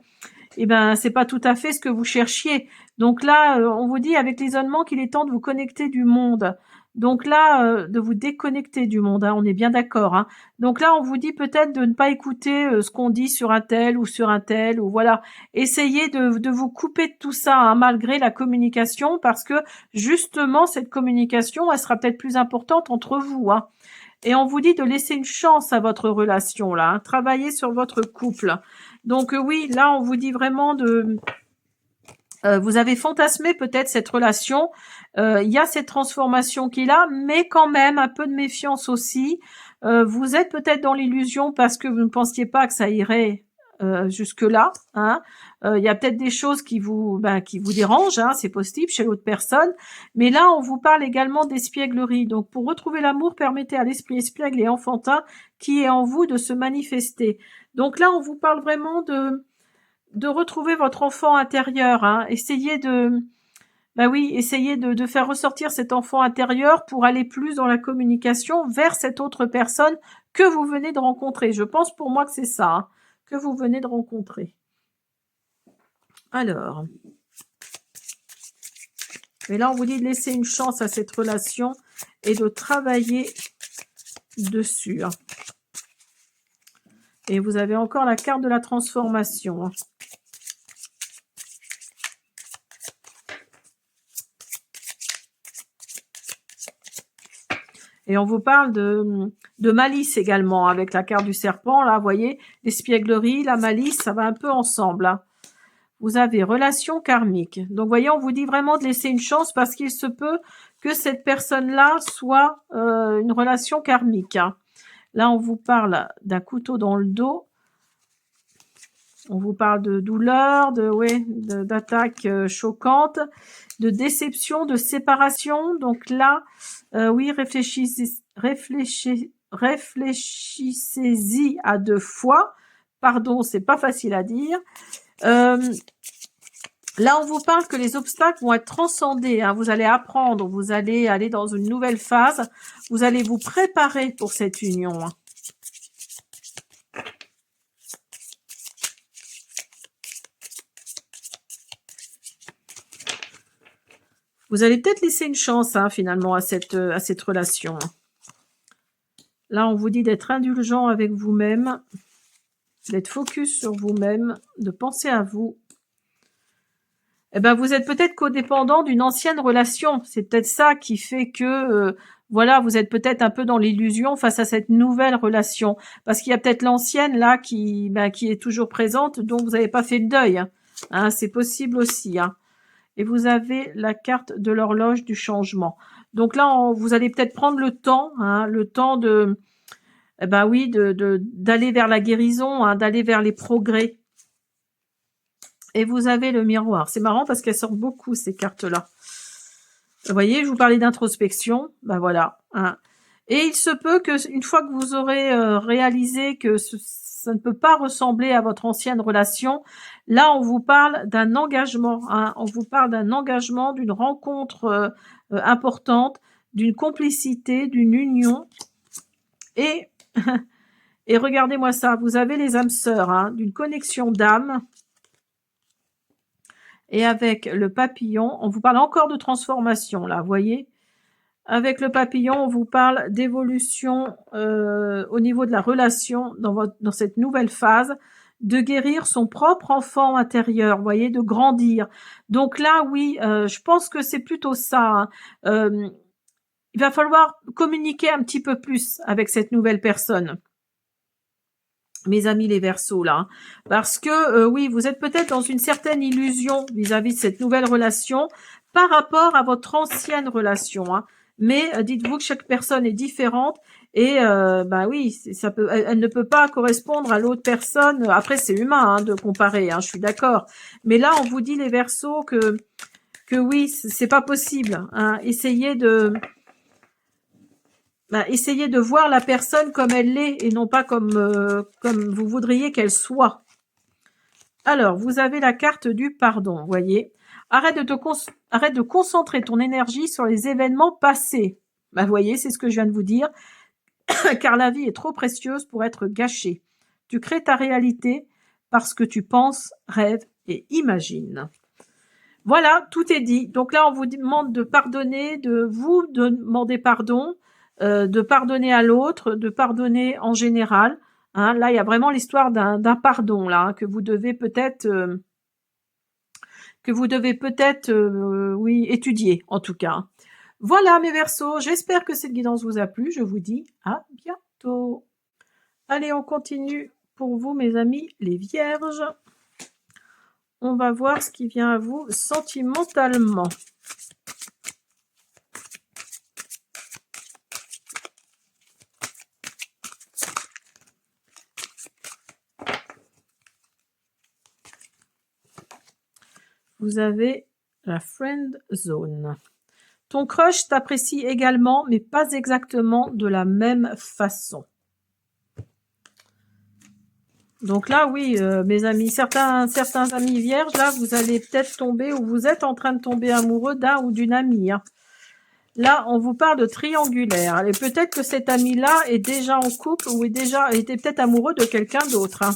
eh ben, c'est pas tout à fait ce que vous cherchiez. Donc là, on vous dit avec l'isolement qu'il est temps de vous connecter du monde. Donc là, de vous déconnecter du monde, hein, on est bien d'accord. Hein. Donc là, on vous dit peut-être de ne pas écouter ce qu'on dit sur un tel ou sur un tel, ou voilà. Essayez de vous couper de tout ça, hein, malgré la communication, parce que justement, cette communication, elle sera peut-être plus importante entre vous. Hein. Et on vous dit de laisser une chance à votre relation, là, hein, travailler sur votre couple. Donc oui, là, on vous dit vraiment de... vous avez fantasmé peut-être cette relation. Il y a cette transformation qu'il a, mais quand même un peu de méfiance aussi. Vous êtes peut-être dans l'illusion parce que vous ne pensiez pas que ça irait jusque-là. Hein. Il y a peut-être des choses qui vous dérangent, hein, c'est possible chez l'autre personne. Mais là, on vous parle également d'espièglerie. Donc, pour retrouver l'amour, permettez à l'esprit espiègle et enfantin qui est en vous de se manifester. Donc là, on vous parle vraiment de retrouver votre enfant intérieur. Hein. Essayez de faire ressortir cet enfant intérieur pour aller plus dans la communication vers cette autre personne que vous venez de rencontrer. Je pense pour moi que c'est ça, hein, que vous venez de rencontrer. Alors, mais là on vous dit de laisser une chance à cette relation et de travailler dessus. Hein. Et vous avez encore la carte de la transformation. Hein. Et on vous parle de malice également, avec la carte du serpent, là, vous voyez, l'espièglerie, la malice, ça va un peu ensemble. Hein. Vous avez relation karmique. Donc, vous voyez, on vous dit vraiment de laisser une chance parce qu'il se peut que cette personne-là soit une relation karmique. Hein. Là, on vous parle d'un couteau dans le dos. On vous parle de douleur, d'attaque choquante, de déception, de séparation. Donc là, oui, réfléchissez-y à 2 fois. Pardon, c'est pas facile à dire. Là, on vous parle que les obstacles vont être transcendés. Hein. Vous allez apprendre, vous allez aller dans une nouvelle phase. Vous allez vous préparer pour cette union. Hein. Vous allez peut-être laisser une chance, hein, finalement, à cette relation. Là, on vous dit d'être indulgent avec vous-même, d'être focus sur vous-même, de penser à vous. Eh ben, vous êtes peut-être codépendant d'une ancienne relation. C'est peut-être ça qui fait que voilà, vous êtes peut-être un peu dans l'illusion face à cette nouvelle relation. Parce qu'il y a peut-être l'ancienne là qui est toujours présente, dont vous n'avez pas fait le deuil. Hein, c'est possible aussi. Hein. Et vous avez la carte de l'horloge du changement. Donc là, vous allez peut-être prendre le temps de, eh ben oui, d'aller vers la guérison, hein, d'aller vers les progrès. Et vous avez le miroir. C'est marrant parce qu'elles sortent beaucoup ces cartes-là. Vous voyez, je vous parlais d'introspection. Ben voilà. Hein. Et il se peut que une fois que vous aurez réalisé que ça ne peut pas ressembler à votre ancienne relation, là on vous parle d'un engagement. Hein, on vous parle d'un engagement, d'une rencontre importante, d'une complicité, d'une union. Et et regardez-moi ça, vous avez les âmes sœurs, hein, d'une connexion d'âme. Et avec le papillon, on vous parle encore de transformation, là, vous voyez. Avec le papillon, on vous parle d'évolution au niveau de la relation dans cette nouvelle phase, de guérir son propre enfant intérieur, vous voyez, de grandir. Donc là, oui, je pense que c'est plutôt ça. Hein. Il va falloir communiquer un petit peu plus avec cette nouvelle personne. Mes amis les Verseaux là, parce que oui, vous êtes peut-être dans une certaine illusion vis-à-vis de cette nouvelle relation par rapport à votre ancienne relation. Hein. Mais dites-vous que chaque personne est différente et bah oui, ça peut, elle ne peut pas correspondre à l'autre personne. Après, c'est humain hein, de comparer, hein, je suis d'accord. Mais là, on vous dit les Verseaux que oui, c'est pas possible. Hein. Essayez de voir la personne comme elle l'est et non pas comme vous voudriez qu'elle soit. Alors, vous avez la carte du pardon, vous voyez. Arrête de concentrer ton énergie sur les événements passés. Vous voyez, c'est ce que je viens de vous dire. Car la vie est trop précieuse pour être gâchée. Tu crées ta réalité parce que tu penses, rêves et imagines. Voilà, tout est dit. Donc là, on vous demande de pardonner, de vous demander pardon, de pardonner à l'autre, de pardonner en général. Hein, là, il y a vraiment l'histoire d'un pardon là hein, que vous devez peut-être oui étudier en tout cas. Voilà mes Verseaux, j'espère que cette guidance vous a plu. Je vous dis à bientôt. Allez, on continue pour vous mes amis les Vierges. On va voir ce qui vient à vous sentimentalement. Vous avez la friend zone. Ton crush t'apprécie également, mais pas exactement de la même façon. Donc là, oui, mes amis, certains amis vierges, là, vous allez peut-être tomber ou vous êtes en train de tomber amoureux d'un ou d'une amie. Hein. Là, on vous parle de triangulaire. Et peut-être que cet ami-là est déjà en couple ou était peut-être amoureux de quelqu'un d'autre. Hein.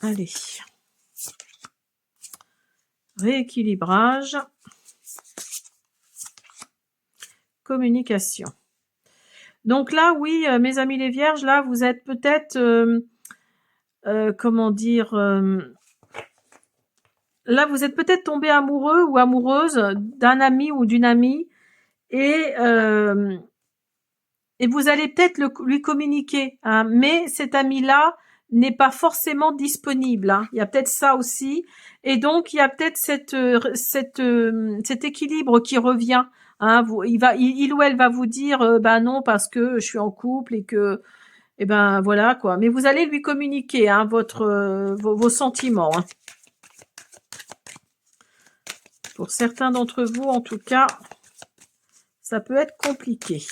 Allez. Rééquilibrage. Communication. Donc là, oui, mes amis les vierges, là, vous êtes peut-être, comment dire, là, vous êtes peut-être tombé amoureux ou amoureuse d'un ami ou d'une amie et vous allez peut-être lui communiquer, hein, mais cet ami-là n'est pas forcément disponible. Hein. Il y a peut-être ça aussi. Et donc, il y a peut-être cet équilibre qui revient. Hein. Il ou elle va vous dire, ben non, parce que je suis en couple et que, eh ben voilà quoi. Mais vous allez lui communiquer hein, vos sentiments. Hein. Pour certains d'entre vous, en tout cas, ça peut être compliqué.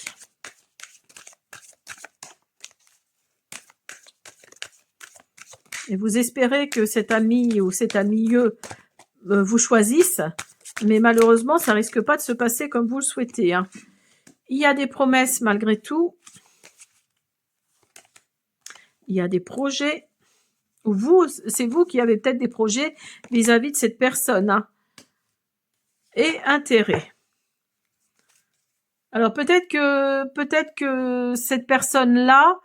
Et vous espérez que cet ami ou cet amieux vous choisisse, mais malheureusement, ça risque pas de se passer comme vous le souhaitez. Hein. Il y a des promesses malgré tout. Il y a des projets. C'est vous qui avez peut-être des projets vis-à-vis de cette personne. Hein. Et intérêt. Alors peut-être que cette personne-là,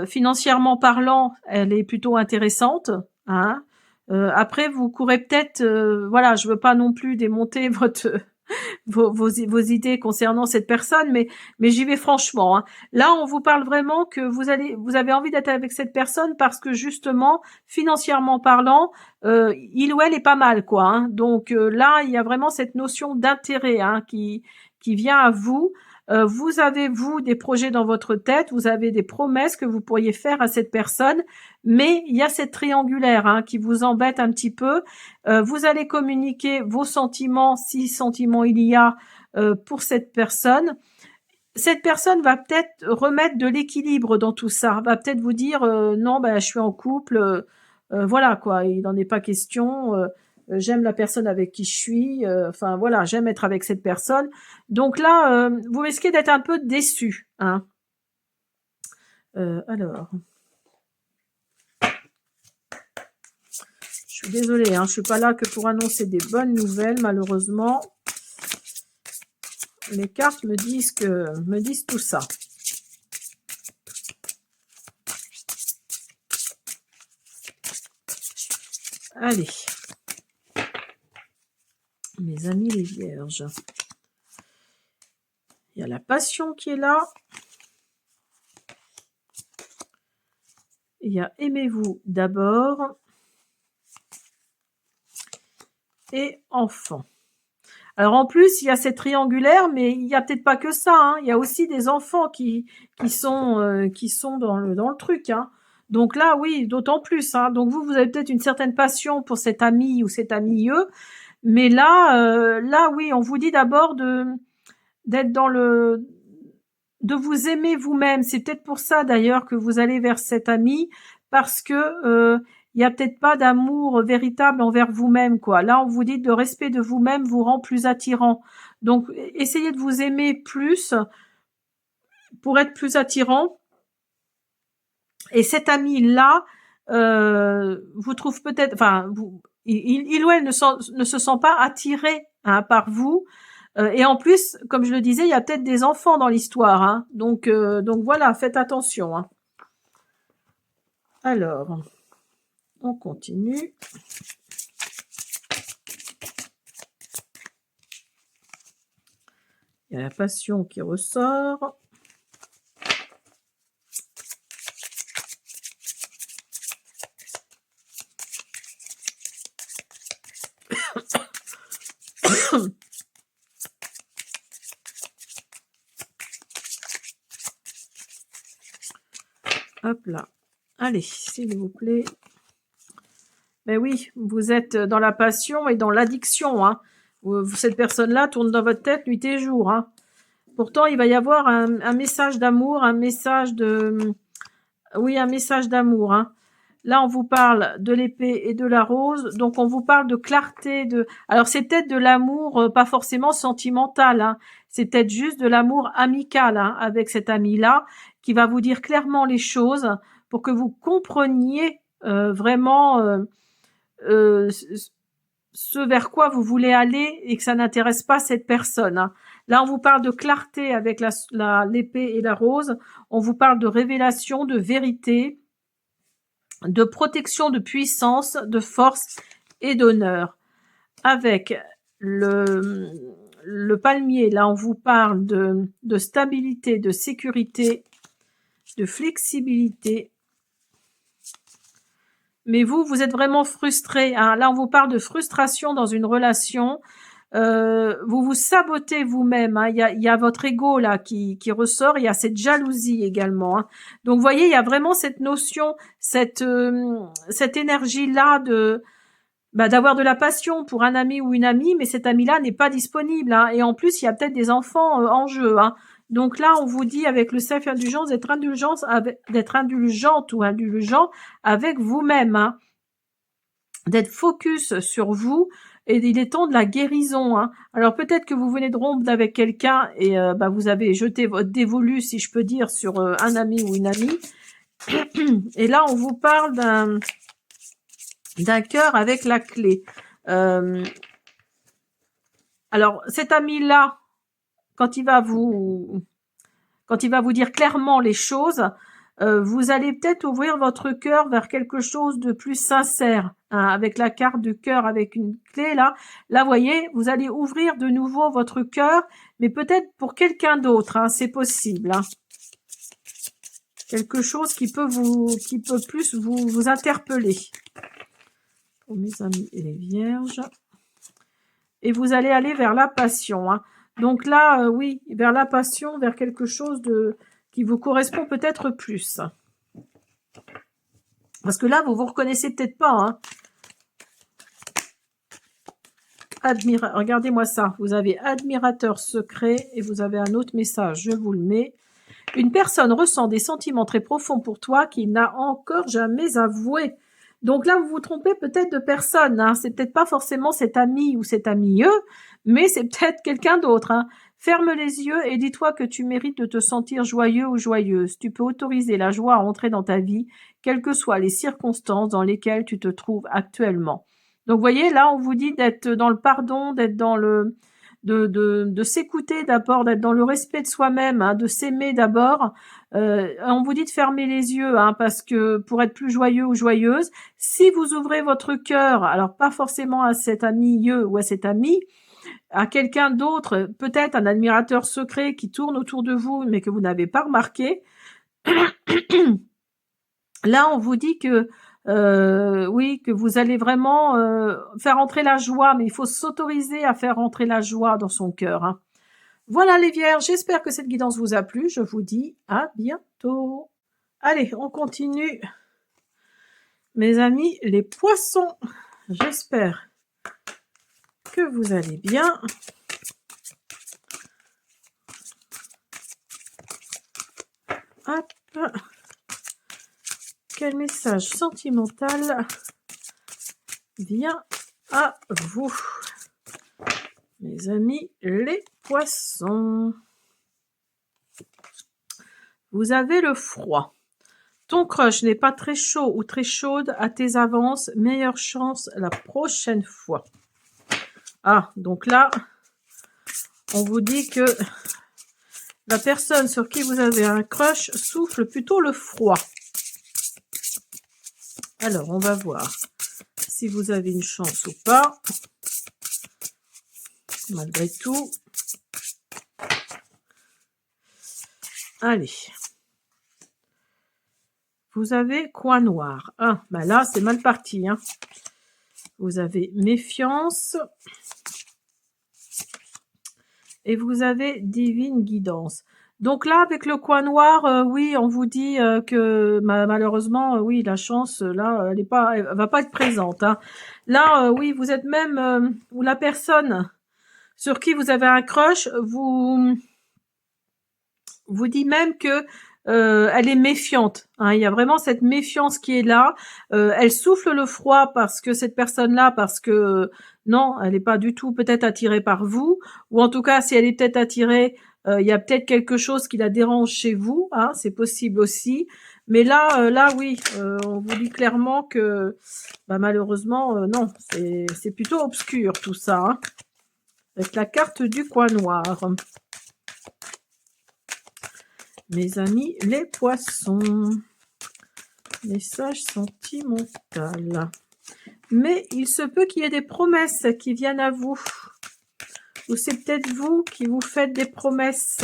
financièrement parlant, elle est plutôt intéressante. hein. Après, vous courez peut-être, voilà, je veux pas non plus démonter vos idées concernant cette personne, mais j'y vais franchement, hein. Là, on vous parle vraiment que vous avez envie d'être avec cette personne parce que justement, financièrement parlant, il ou elle est pas mal, quoi, hein. Donc là, il y a vraiment cette notion d'intérêt, hein, qui vient à vous. Vous avez, vous, des projets dans votre tête, vous avez des promesses que vous pourriez faire à cette personne, mais il y a cette triangulaire, hein, qui vous embête un petit peu. Vous allez communiquer vos sentiments, si sentiments il y a, pour cette personne. Cette personne va peut-être remettre de l'équilibre dans tout ça, va peut-être vous dire non, ben, je suis en couple, voilà quoi, il n'en est pas question, j'aime la personne avec qui je suis, enfin voilà, j'aime être avec cette personne. Donc là, vous risquez d'être un peu déçu, hein. Alors, je suis désolée, hein, je suis pas là que pour annoncer des bonnes nouvelles, malheureusement. Les cartes me disent tout ça. Allez, mes amis les vierges. Il y a la passion qui est là. Il y a aimez-vous d'abord. Et enfant. Alors en plus, il y a cette triangulaire, mais il y a peut-être pas que ça, hein. Il y a aussi des enfants qui sont dans le truc, hein. Donc là, oui, d'autant plus, hein. Donc vous avez peut-être une certaine passion pour cet ami ou cet ami mais là, oui, on vous dit d'abord d'être de vous aimer vous-même. C'est peut-être pour ça d'ailleurs que vous allez vers cet ami, parce que il y a peut-être pas d'amour véritable envers vous-même, quoi. Là, on vous dit que le respect de vous-même vous rend plus attirant. Donc, essayez de vous aimer plus pour être plus attirant. Et cet ami-là vous trouve peut-être, enfin, il ou elle ne se sent pas attiré, hein, par vous. Et en plus, comme je le disais, il y a peut-être des enfants dans l'histoire, hein. Donc voilà, faites attention, hein. Alors, on continue. Il y a la passion qui ressort. Hop là. Allez, s'il vous plaît. Ben oui, vous êtes dans la passion et dans l'addiction, hein. Cette personne-là tourne dans votre tête nuit et jour, hein. Pourtant, il va y avoir un message d'amour, un message d'amour, hein. Là, on vous parle de l'épée et de la rose, donc on vous parle de clarté, alors c'est peut-être de l'amour, pas forcément sentimental, hein. C'est peut-être juste de l'amour amical, hein, avec cet ami-là, qui va vous dire clairement les choses pour que vous compreniez vraiment euh, ce vers quoi vous voulez aller et que ça n'intéresse pas cette personne, hein. Là, on vous parle de clarté avec l'épée et la rose. On vous parle de révélation, de vérité, de protection, de puissance, de force et d'honneur. Avec le palmier, là, on vous parle de stabilité, de sécurité, de flexibilité. Mais vous êtes vraiment frustré, hein. Là, on vous parle de frustration dans une relation. Vous vous sabotez vous-même, hein. Il y a votre ego là qui ressort. Il y a cette jalousie également, hein. Donc, vous voyez, il y a vraiment cette notion, cette énergie là d'avoir de la passion pour un ami ou une amie, mais cet ami-là n'est pas disponible, hein. Et en plus, il y a peut-être des enfants en jeu, hein. Donc là, on vous dit avec le self indulgence d'être indulgente ou indulgent avec vous-même, hein. D'être focus sur vous, et il est temps de la guérison, hein. Alors peut-être que vous venez de rompre avec quelqu'un et vous avez jeté votre dévolu, si je peux dire, sur un ami ou une amie. Et là, on vous parle d'un cœur avec la clé. Alors cet ami-là, quand il va vous dire clairement les choses, vous allez peut-être ouvrir votre cœur vers quelque chose de plus sincère, hein, avec la carte du cœur, avec une clé là. Là, vous voyez, vous allez ouvrir de nouveau votre cœur, mais peut-être pour quelqu'un d'autre, hein, c'est possible. Hein. Quelque chose qui peut plus vous interpeller. Pour mes amis et les vierges. Et vous allez aller vers la passion. Hein. Donc là, oui, vers la passion, vers quelque chose qui vous correspond peut-être plus. Parce que là, vous vous reconnaissez peut-être pas. Hein. Regardez-moi ça. Vous avez admirateur secret et vous avez un autre message. Je vous le mets. Une personne ressent des sentiments très profonds pour toi qu'il n'a encore jamais avoué. Donc là, vous vous trompez peut-être de personne. Hein. C'est peut-être pas forcément cet ami ou cet ami-eux, mais c'est peut-être quelqu'un d'autre. Hein. Ferme les yeux et dis-toi que tu mérites de te sentir joyeux ou joyeuse. Tu peux autoriser la joie à entrer dans ta vie, quelles que soient les circonstances dans lesquelles tu te trouves actuellement. Donc, vous voyez, là, on vous dit d'être dans le pardon, d'être dans de s'écouter d'abord, d'être dans le respect de soi-même, hein, de s'aimer d'abord. On vous dit de fermer les yeux, hein, parce que pour être plus joyeux ou joyeuse, si vous ouvrez votre cœur, alors pas forcément à cet ami ou à cet ami, à quelqu'un d'autre, peut-être un admirateur secret qui tourne autour de vous, mais que vous n'avez pas remarqué. Là, on vous dit que oui, que vous allez vraiment faire entrer la joie, mais il faut s'autoriser à faire entrer la joie dans son cœur. Hein. Voilà les vierges, j'espère que cette guidance vous a plu. Je vous dis à bientôt. Allez, on continue. Mes amis, les poissons, j'espère que vous allez bien. Hop. Quel message sentimental vient à vous, mes amis les poissons? Vous avez le froid. Ton crush n'est pas très chaud ou très chaude à tes avances. Meilleure chance la prochaine fois. Ah, donc là, on vous dit que la personne sur qui vous avez un crush souffle plutôt le froid. Alors, on va voir si vous avez une chance ou pas. Malgré tout. Allez. Vous avez coin noir. Ah, ben là, c'est mal parti. Hein. Vous avez méfiance. Et vous avez divine guidance. Donc là, avec le coin noir, oui, on vous dit que malheureusement, oui, la chance, là, elle va pas être présente. Hein. Là, oui, vous êtes même, ou la personne sur qui vous avez un crush, vous dit même que elle est méfiante. Hein. Il y a vraiment cette méfiance qui est là. Elle souffle le froid parce que cette personne-là, parce que non, elle n'est pas du tout peut-être attirée par vous, ou en tout cas, si elle est peut-être attirée, il y a peut-être quelque chose qui la dérange chez vous. Hein, c'est possible aussi. Mais là, oui, on vous dit clairement que, bah, malheureusement, non, c'est plutôt obscur tout ça. Hein, avec la carte du coin noir. Mes amis, les poissons. Message sentimental. Mais il se peut qu'il y ait des promesses qui viennent à vous. Ou c'est peut-être vous qui vous faites des promesses.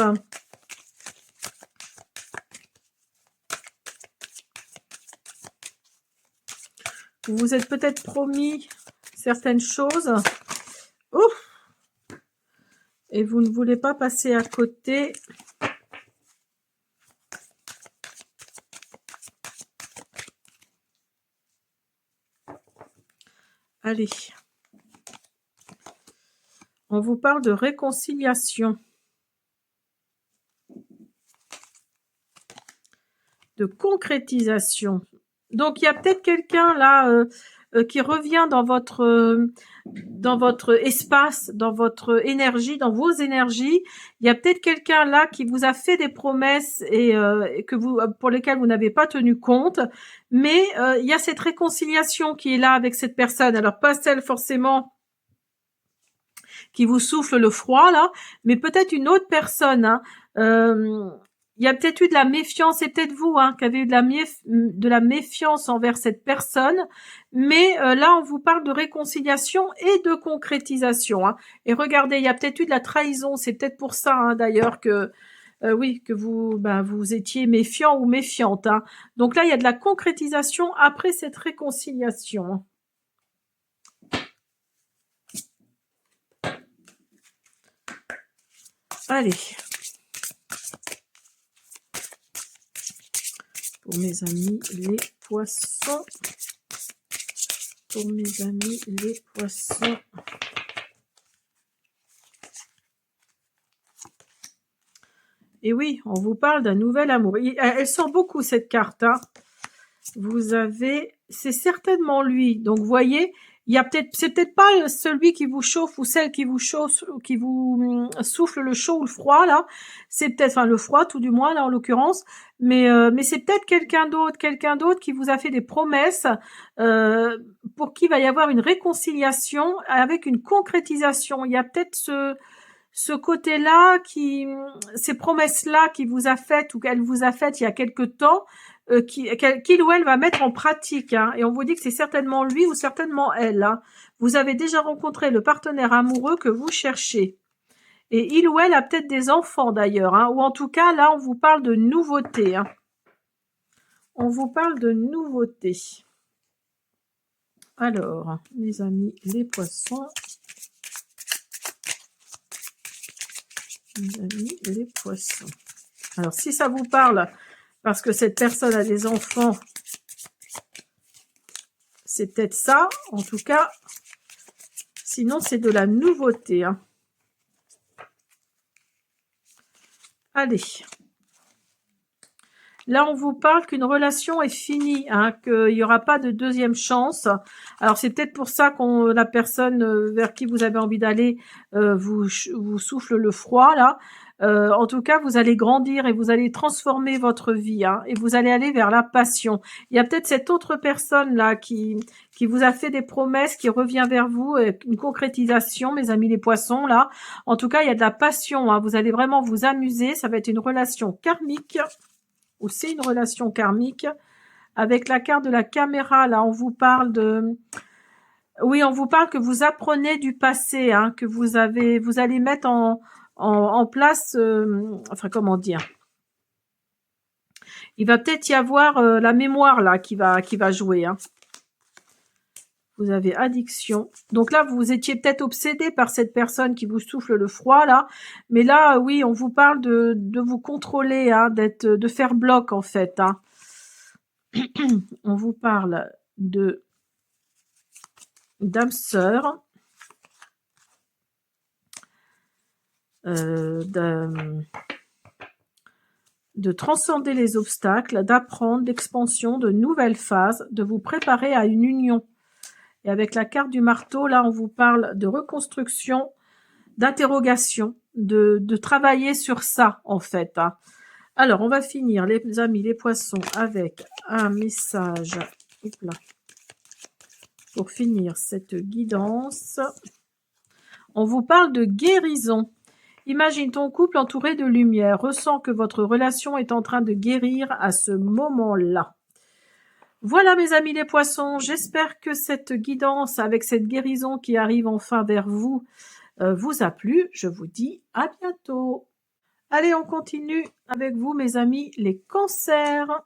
Vous vous êtes peut-être promis certaines choses. Ouf! Et vous ne voulez pas passer à côté. Allez. On vous parle de réconciliation. De concrétisation. Donc, il y a peut-être quelqu'un là qui revient dans votre espace, dans votre énergie, dans vos énergies. Il y a peut-être quelqu'un là qui vous a fait des promesses et pour lesquelles vous n'avez pas tenu compte. Mais il y a cette réconciliation qui est là avec cette personne. Alors, pas celle forcément qui vous souffle le froid là, mais peut-être une autre personne. Hein. Il y a peut-être eu de la méfiance, c'est peut-être vous hein, qui avez eu de la méfiance envers cette personne, mais là on vous parle de réconciliation et de concrétisation. Hein. Et regardez, il y a peut-être eu de la trahison, c'est peut-être pour ça hein, d'ailleurs que oui que vous vous étiez méfiant ou méfiante. Hein. Donc là il y a de la concrétisation après cette réconciliation. Allez. Pour mes amis les poissons. Pour mes amis les poissons. Et oui, on vous parle d'un nouvel amour. Elle sort beaucoup cette carte. Hein. Vous avez, c'est certainement lui. Donc vous voyez, il y a peut-être, c'est peut-être pas celui qui vous chauffe ou celle qui vous chauffe, qui vous souffle le chaud ou le froid là. C'est peut-être, enfin le froid tout du moins là en l'occurrence. Mais c'est peut-être quelqu'un d'autre qui vous a fait des promesses pour qui va y avoir une réconciliation avec une concrétisation. Il y a peut-être ce côté-là ces promesses-là qu'il vous a faites ou qu'elle vous a faites il y a quelque temps, qu'il ou elle va mettre en pratique. Hein, et on vous dit que c'est certainement lui ou certainement elle. Hein. Vous avez déjà rencontré le partenaire amoureux que vous cherchez. Et il ou elle a peut-être des enfants d'ailleurs. Hein, ou en tout cas, là, on vous parle de nouveautés. Hein. On vous parle de nouveautés. Alors, mes amis, les poissons. Mes amis, les poissons. Alors, si ça vous parle, parce que cette personne a des enfants, c'est peut-être ça. En tout cas, sinon, c'est de la nouveauté. Hein. Allez. Là, on vous parle qu'une relation est finie, hein, qu'il n'y aura pas de deuxième chance. Alors, c'est peut-être pour ça qu'on la personne vers qui vous avez envie d'aller vous souffle le froid, là. En tout cas, vous allez grandir et vous allez transformer votre vie, hein, et vous allez aller vers la passion. Il y a peut-être cette autre personne là qui vous a fait des promesses, qui revient vers vous, une concrétisation, mes amis les poissons là. En tout cas, il y a de la passion. Hein, vous allez vraiment vous amuser. Ça va être une relation karmique. Ou c'est une relation karmique. Avec la carte de la caméra, là, on vous parle de... Oui, on vous parle que vous apprenez du passé, hein, que vous allez mettre en place... enfin, comment dire? Il va peut-être y avoir la mémoire, là, qui va jouer, hein. Vous avez addiction. Donc là, vous étiez peut-être obsédé par cette personne qui vous souffle le froid, là. Mais là, oui, on vous parle de vous contrôler, hein, de faire bloc, en fait. Hein. On vous parle d'âme sœur. De transcender les obstacles, d'apprendre, d'expansion, de nouvelles phases, de vous préparer à une union. Et avec la carte du marteau, là, on vous parle de reconstruction, d'interrogation, de travailler sur ça, en fait. Hein. Alors, on va finir, les amis, les poissons, avec un message pour finir cette guidance. On vous parle de guérison. Imagine ton couple entouré de lumière. Ressens que votre relation est en train de guérir à ce moment-là. Voilà mes amis les poissons, j'espère que cette guidance avec cette guérison qui arrive enfin vers vous vous a plu. Je vous dis à bientôt. Allez, on continue avec vous mes amis les cancers.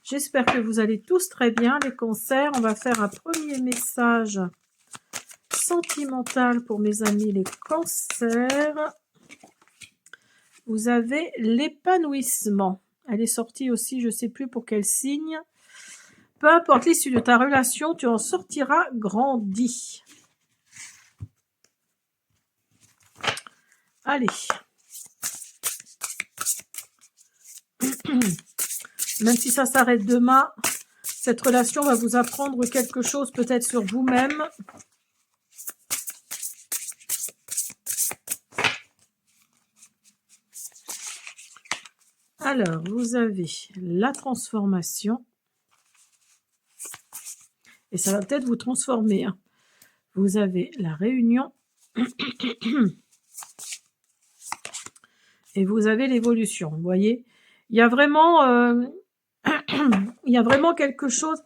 J'espère que vous allez tous très bien les cancers. On va faire un premier message sentimental pour mes amis les cancers. Vous avez l'épanouissement. Elle est sortie aussi, je ne sais plus pour quel signe. Peu importe l'issue de ta relation, tu en sortiras grandi. Allez. Même si ça s'arrête demain, cette relation va vous apprendre quelque chose peut-être sur vous-même. Alors, vous avez la transformation. Et ça va peut-être vous transformer. Hein. Vous avez la réunion. Et vous avez l'évolution, vous voyez? Il y a vraiment, il y a vraiment quelque chose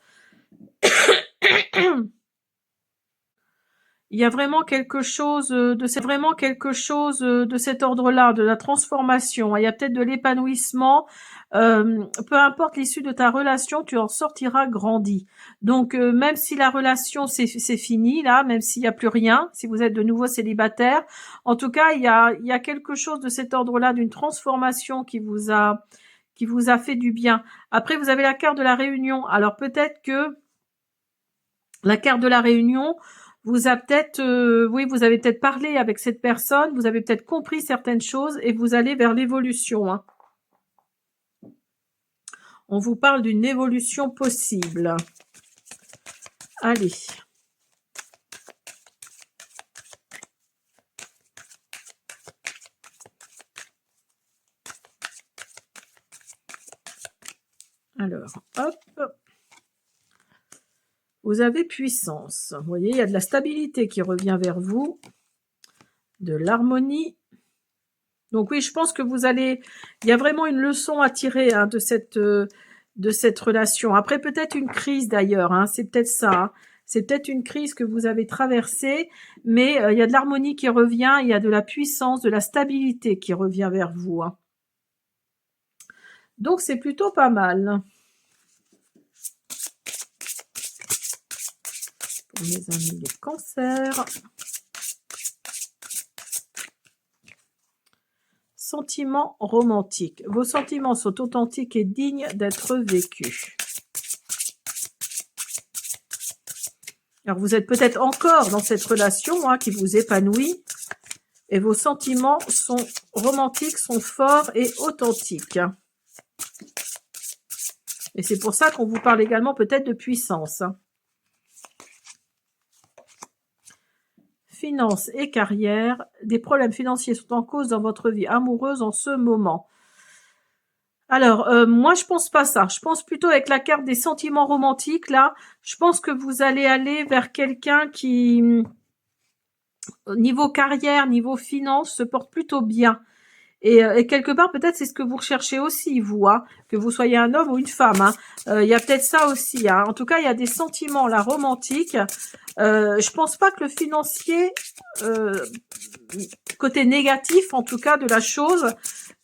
il y a vraiment quelque chose, de cet ordre-là, de la transformation. Il y a peut-être de l'épanouissement. Peu importe l'issue de ta relation, tu en sortiras grandi. Donc, même si la relation c'est fini là, même s'il y a plus rien, si vous êtes de nouveau célibataire, en tout cas, il y a quelque chose de cet ordre-là, d'une transformation qui vous a fait du bien. Après, vous avez la carte de la réunion. Alors peut-être que la carte de la réunion vous a peut-être, oui, vous avez peut-être parlé avec cette personne, vous avez peut-être compris certaines choses et vous allez vers l'évolution, hein. On vous parle d'une évolution possible. Allez. Alors, hop. Vous avez puissance. Vous voyez, il y a de la stabilité qui revient vers vous, de l'harmonie. Donc oui, je pense que vous allez... Il y a vraiment une leçon à tirer hein, de cette relation. Après, peut-être une crise d'ailleurs, hein, c'est peut-être ça. Hein. C'est peut-être une crise que vous avez traversée, mais il y a de l'harmonie qui revient, il y a de la puissance, de la stabilité qui revient vers vous. Hein. Donc c'est plutôt pas mal. Pour mes amis les cancers. Sentiments romantiques. Vos sentiments sont authentiques et dignes d'être vécus. Alors vous êtes peut-être encore dans cette relation hein, qui vous épanouit et vos sentiments sont romantiques, sont forts et authentiques. Et c'est pour ça qu'on vous parle également peut-être de puissance. Finances et carrière, des problèmes financiers sont en cause dans votre vie amoureuse en ce moment. Alors, moi, je pense pas ça. Je pense plutôt avec la carte des sentiments romantiques, là, je pense que vous allez aller vers quelqu'un qui, niveau carrière, niveau finance, se porte plutôt bien. Et quelque part, peut-être, c'est ce que vous recherchez aussi, vous, hein, que vous soyez un homme ou une femme. Hein. Il y a peut-être ça aussi. Hein. En tout cas, il y a des sentiments, là, romantiques. Je pense pas que le financier, côté négatif, en tout cas, de la chose,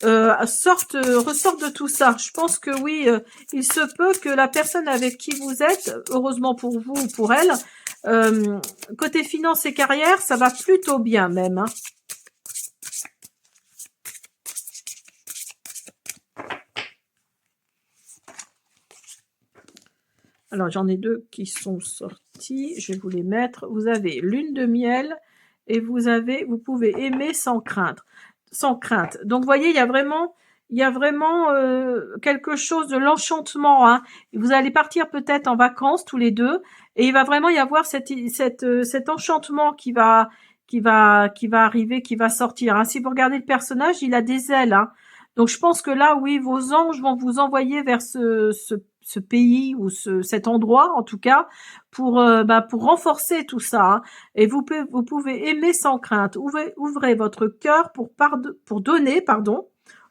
ressorte de tout ça. Je pense que oui, il se peut que la personne avec qui vous êtes, heureusement pour vous ou pour elle, côté finance et carrière, ça va plutôt bien même. Hein. Alors, j'en ai deux qui sont sortis. Je vais vous les mettre. Vous avez lune de miel et vous pouvez aimer sans crainte. Sans crainte. Donc, vous voyez, il y a vraiment quelque chose de l'enchantement. Hein. Vous allez partir peut-être en vacances tous les deux et il va vraiment y avoir cet enchantement qui va arriver, qui va sortir. Hein. Si vous regardez le personnage, il a des ailes. Hein. Donc, je pense que là, oui, vos anges vont vous envoyer vers ce pays ou cet endroit, en tout cas, pour renforcer tout ça. Hein. Et vous pouvez aimer sans crainte. Ouvrez votre cœur pour donner, pardon.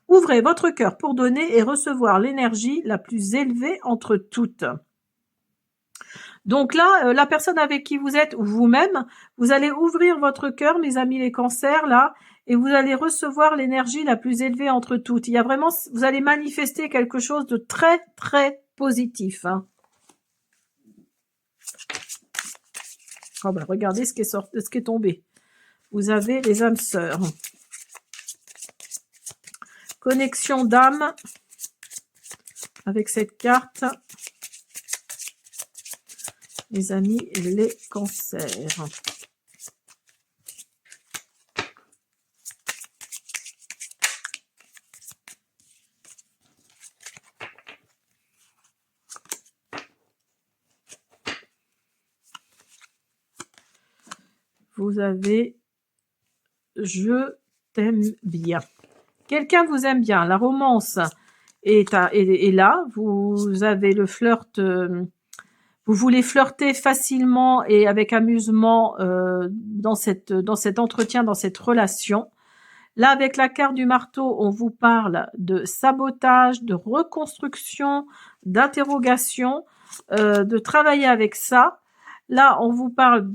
Ouvrez votre cœur pour donner et recevoir l'énergie la plus élevée entre toutes. Donc là, la personne avec qui vous êtes ou vous-même, vous allez ouvrir votre cœur, mes amis les cancers, là, et vous allez recevoir l'énergie la plus élevée entre toutes. Il y a vraiment, vous allez manifester quelque chose de très, très positif. Hein. Oh ben, regardez ce qui est tombé. Vous avez les âmes sœurs. Connexion d'âme avec cette carte. Les amis, les cancers. Vous avez « Je t'aime bien ». Quelqu'un vous aime bien. La romance est là. Vous avez le flirt... vous voulez flirter facilement et avec amusement dans cet entretien, dans cette relation. Là, avec la carte du marteau, on vous parle de sabotage, de reconstruction, d'interrogation, de travailler avec ça. Là, on vous parle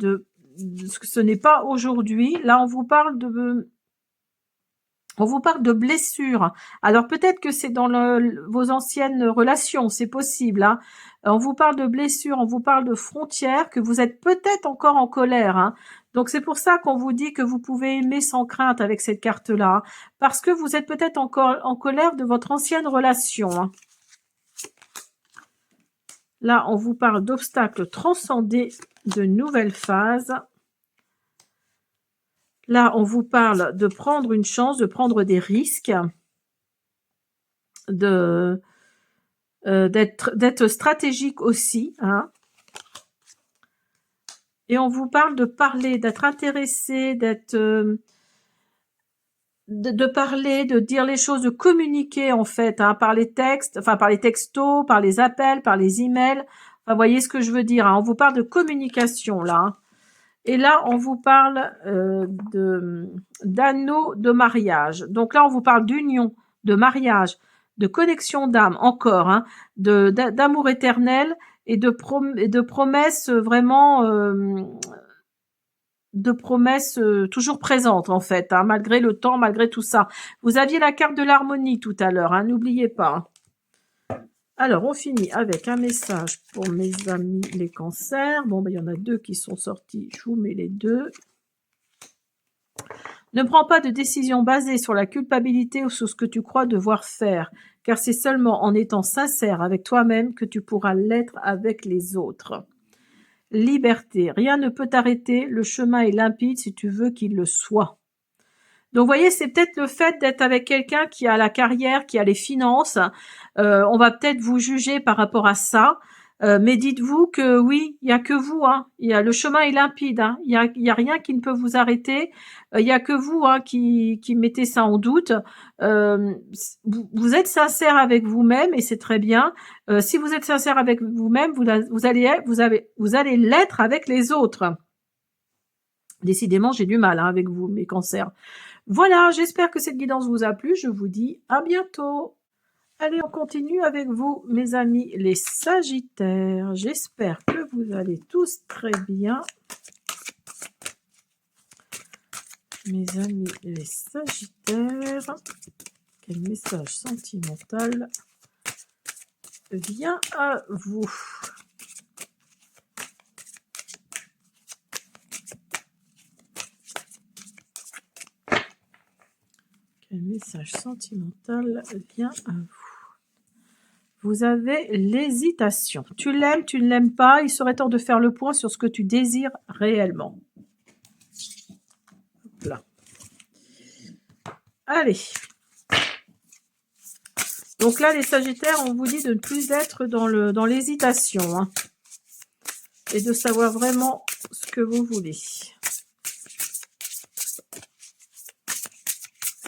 ce n'est pas aujourd'hui. Là, on vous parle de blessures. Alors peut-être que c'est dans vos anciennes relations, c'est possible, hein. On vous parle de blessures, on vous parle de frontières, que vous êtes peut-être encore en colère, hein. Donc c'est pour ça qu'on vous dit que vous pouvez aimer sans crainte avec cette carte-là, hein, parce que vous êtes peut-être encore en colère de votre ancienne relation, hein. Là, on vous parle d'obstacles transcendés, de nouvelles phases. Là, on vous parle de prendre une chance, de prendre des risques, d'être stratégique aussi, hein. Et on vous parle de parler, d'être intéressé, de parler, de dire les choses, de communiquer en fait, hein, par les textes, enfin par les textos, par les appels, par les emails. Enfin, vous voyez ce que je veux dire, hein. On vous parle de communication là, hein. Et là, on vous parle d'anneau de mariage. Donc là, on vous parle d'union, de mariage, de connexion d'âme, encore, hein, d'amour éternel et de promesses vraiment, de promesses toujours présentes en fait, hein, malgré le temps, malgré tout ça. Vous aviez la carte de l'harmonie tout à l'heure, hein, n'oubliez pas. Alors, on finit avec un message pour mes amis les cancers. Bon, ben, il y en a 2 qui sont sortis. Je vous mets les 2. Ne prends pas de décision basée sur la culpabilité ou sur ce que tu crois devoir faire, car c'est seulement en étant sincère avec toi-même que tu pourras l'être avec les autres. Liberté. Rien ne peut t'arrêter. Le chemin est limpide si tu veux qu'il le soit. Donc, vous voyez, c'est peut-être le fait d'être avec quelqu'un qui a la carrière, qui a les finances. On va peut-être vous juger par rapport à ça. Mais dites-vous que oui, il y a que vous, hein. Le chemin est limpide, hein. Il y a rien qui ne peut vous arrêter. Il y a que vous, hein, qui mettez ça en doute. Vous êtes sincère avec vous-même et c'est très bien. Si vous êtes sincère avec vous-même, vous allez l'être avec les autres. Décidément, j'ai du mal, hein, avec vous, mes cancers. Voilà, j'espère que cette guidance vous a plu. Je vous dis à bientôt. Allez, on continue avec vous, mes amis, les Sagittaires. J'espère que vous allez tous très bien. Mes amis, les Sagittaires. Quel message sentimental vient à vous? Quel message sentimental vient à vous? Vous avez l'hésitation. Tu l'aimes, tu ne l'aimes pas. Il serait temps de faire le point sur ce que tu désires réellement. Hop là. Allez. Donc là, les Sagittaires, on vous dit de ne plus être dans l'hésitation, hein, et de savoir vraiment ce que vous voulez.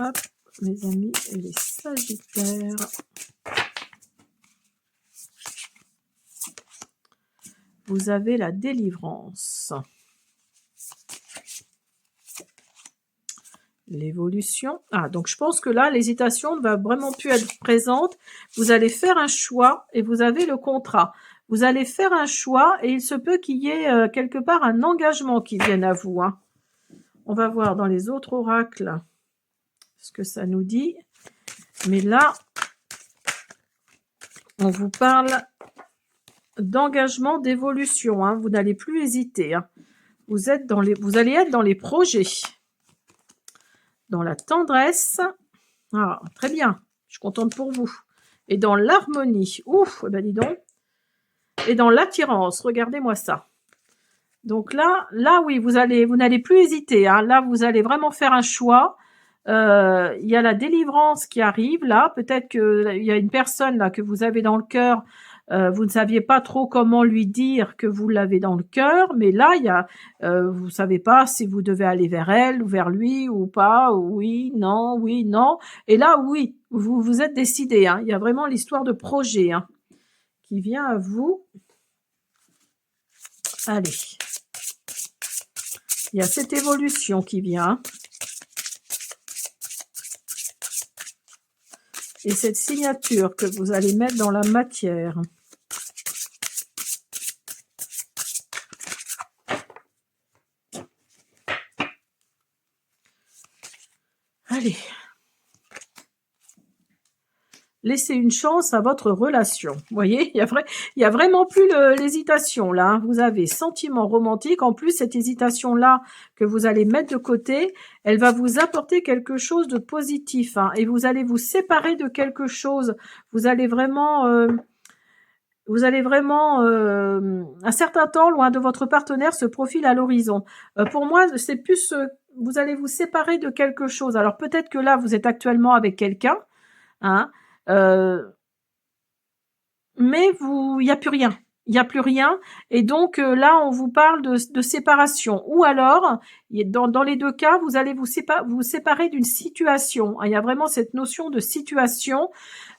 Hop, mes amis, les Sagittaires. Vous avez la délivrance. L'évolution. Ah, donc je pense que là, l'hésitation ne va vraiment plus être présente. Vous allez faire un choix et vous avez le contrat. Vous allez faire un choix et il se peut qu'il y ait quelque part un engagement qui vienne à vous, hein. On va voir dans les autres oracles ce que ça nous dit. Mais là, on vous parle d'engagement, d'évolution, hein. Vous n'allez plus hésiter, hein. Vous allez être dans les projets, dans la tendresse. Ah, très bien, je suis contente pour vous. Et dans l'harmonie, ouf, ben dis donc. Et dans l'attirance, regardez-moi ça. Donc là oui, vous n'allez plus hésiter, hein. Là, vous allez vraiment faire un choix. Il y a la délivrance qui arrive là. Peut-être qu'il y a une personne là que vous avez dans le cœur. Vous ne saviez pas trop comment lui dire que vous l'avez dans le cœur, mais là, vous savez pas si vous devez aller vers elle ou vers lui ou pas, ou oui, non. Et là, oui, vous êtes décidé, hein. Il y a vraiment l'histoire de projet, hein, qui vient à vous. Allez. Il y a cette évolution qui vient. et cette signature que vous allez mettre dans la matière. Allez. Laissez une chance à votre relation. Vous voyez, il y a vraiment plus l'hésitation là. Hein. Vous avez sentiment romantique. En plus, cette hésitation-là que vous allez mettre de côté, elle va vous apporter quelque chose de positif. Hein, et vous allez vous séparer de quelque chose. Vous allez vraiment... un certain temps loin de votre partenaire se profile à l'horizon. Pour moi, c'est plus... vous allez vous séparer de quelque chose. Alors peut-être que là, vous êtes actuellement avec quelqu'un. Hein, mais il n'y a plus rien. Il n'y a plus rien. Et donc là, on vous parle de séparation. Ou alors, dans les deux cas, vous allez vous séparer d'une situation. Il y a vraiment cette notion de situation.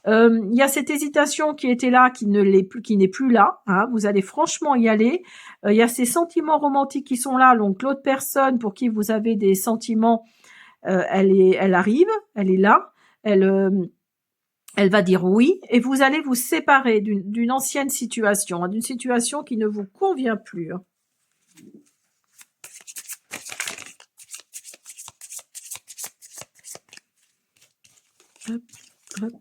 Il y a cette hésitation qui était là, qui n'est plus là. Hein. Vous allez franchement y aller. Il y a ces sentiments romantiques qui sont là. Donc l'autre personne pour qui vous avez des sentiments, elle arrive, elle est là. Elle va dire oui et vous allez vous séparer d'une ancienne situation, hein, d'une situation qui ne vous convient plus. Hein. Hop, hop.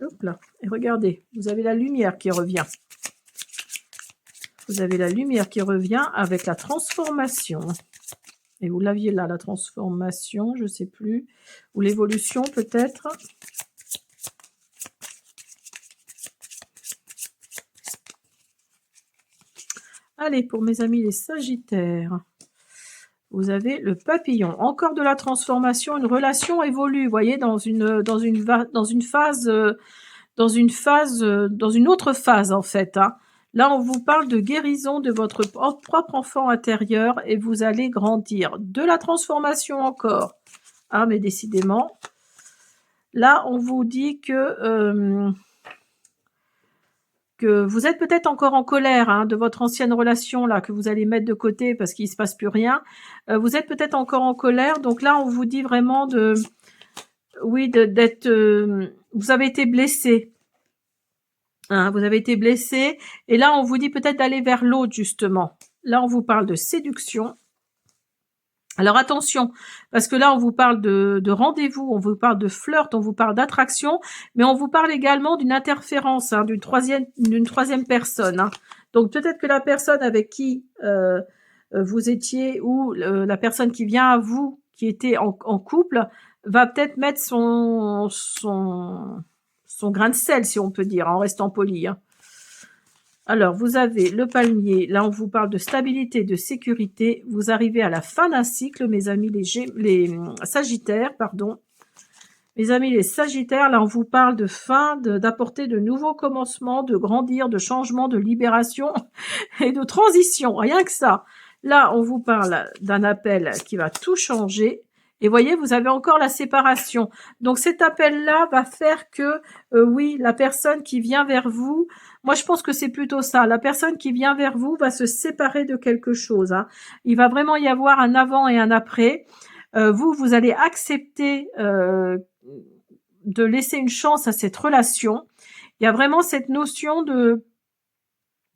Hop là. Et regardez, vous avez la lumière qui revient. Vous avez la lumière qui revient avec la transformation. Et vous l'aviez là, la transformation, je ne sais plus. Ou l'évolution peut-être. Allez, pour mes amis les Sagittaires. Vous avez le papillon. Encore de la transformation, une relation évolue, vous voyez, dans une autre phase en fait. Hein. Là, on vous parle de guérison de votre propre enfant intérieur et vous allez grandir. De la transformation encore. Ah, mais décidément. Là, on vous dit que vous êtes peut-être encore en colère hein, de votre ancienne relation là que vous allez mettre de côté parce qu'il ne se passe plus rien. Vous êtes peut-être encore en colère. Donc là, on vous dit vraiment d'être... vous avez été blessé. Hein, vous avez été blessé. Et là, on vous dit peut-être d'aller vers l'autre, justement. Là, on vous parle de séduction. Alors, attention, parce que là, on vous parle de rendez-vous, on vous parle de flirt, on vous parle d'attraction, mais on vous parle également d'une interférence, hein, d'une troisième personne. Hein. Donc, peut-être que la personne avec qui vous étiez ou la personne qui vient à vous, qui était en couple, va peut-être mettre son grain de sel, si on peut dire, en restant poli. Hein. Alors, vous avez le palmier. Là, on vous parle de stabilité, de sécurité. Vous arrivez à la fin d'un cycle, mes amis les Sagittaires, pardon. Mes amis les Sagittaires, là, on vous parle de fin, d'apporter de nouveaux commencements, de grandir, de changement, de libération et de transition. Rien que ça. Là, on vous parle d'un appel qui va tout changer. Et voyez, vous avez encore la séparation. Donc cet appel-là va faire que, oui, la personne qui vient vers vous, moi je pense que c'est plutôt ça, la personne qui vient vers vous va se séparer de quelque chose. Hein. Il va vraiment y avoir un avant et un après. Vous allez accepter de laisser une chance à cette relation. Il y a vraiment cette notion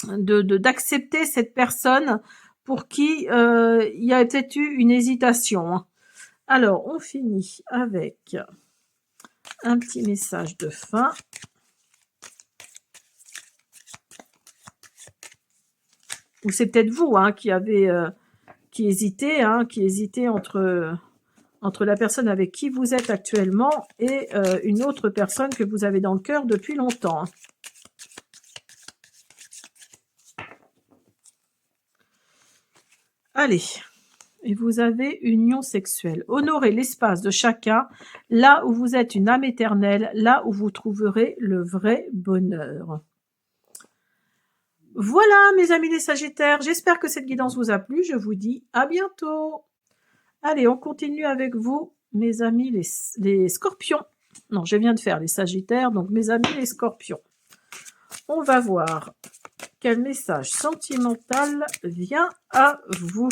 d'accepter cette personne pour qui il y a peut-être eu une hésitation. Hein. Alors, on finit avec un petit message de fin. Ou c'est peut-être vous hein, qui hésitez entre la personne avec qui vous êtes actuellement et une autre personne que vous avez dans le cœur depuis longtemps. Allez. Et vous avez une union sexuelle. Honorez l'espace de chacun, là où vous êtes une âme éternelle, là où vous trouverez le vrai bonheur. Voilà, mes amis les Sagittaires, j'espère que cette guidance vous a plu. Je vous dis à bientôt. Allez, on continue avec vous, mes amis les Scorpions. Non, je viens de faire les Sagittaires, donc mes amis les Scorpions. On va voir Quel message sentimental vient à vous?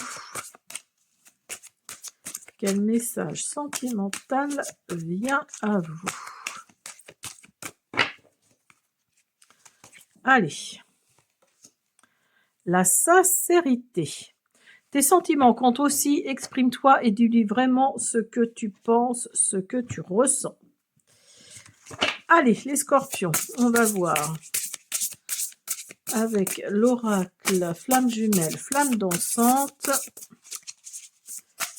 Quel message sentimental vient à vous? Allez. La sincérité. Tes sentiments comptent aussi, exprime-toi et dis-lui vraiment ce que tu penses, ce que tu ressens. Allez, les scorpions, on va voir. Avec l'oracle flamme jumelle, flamme dansante.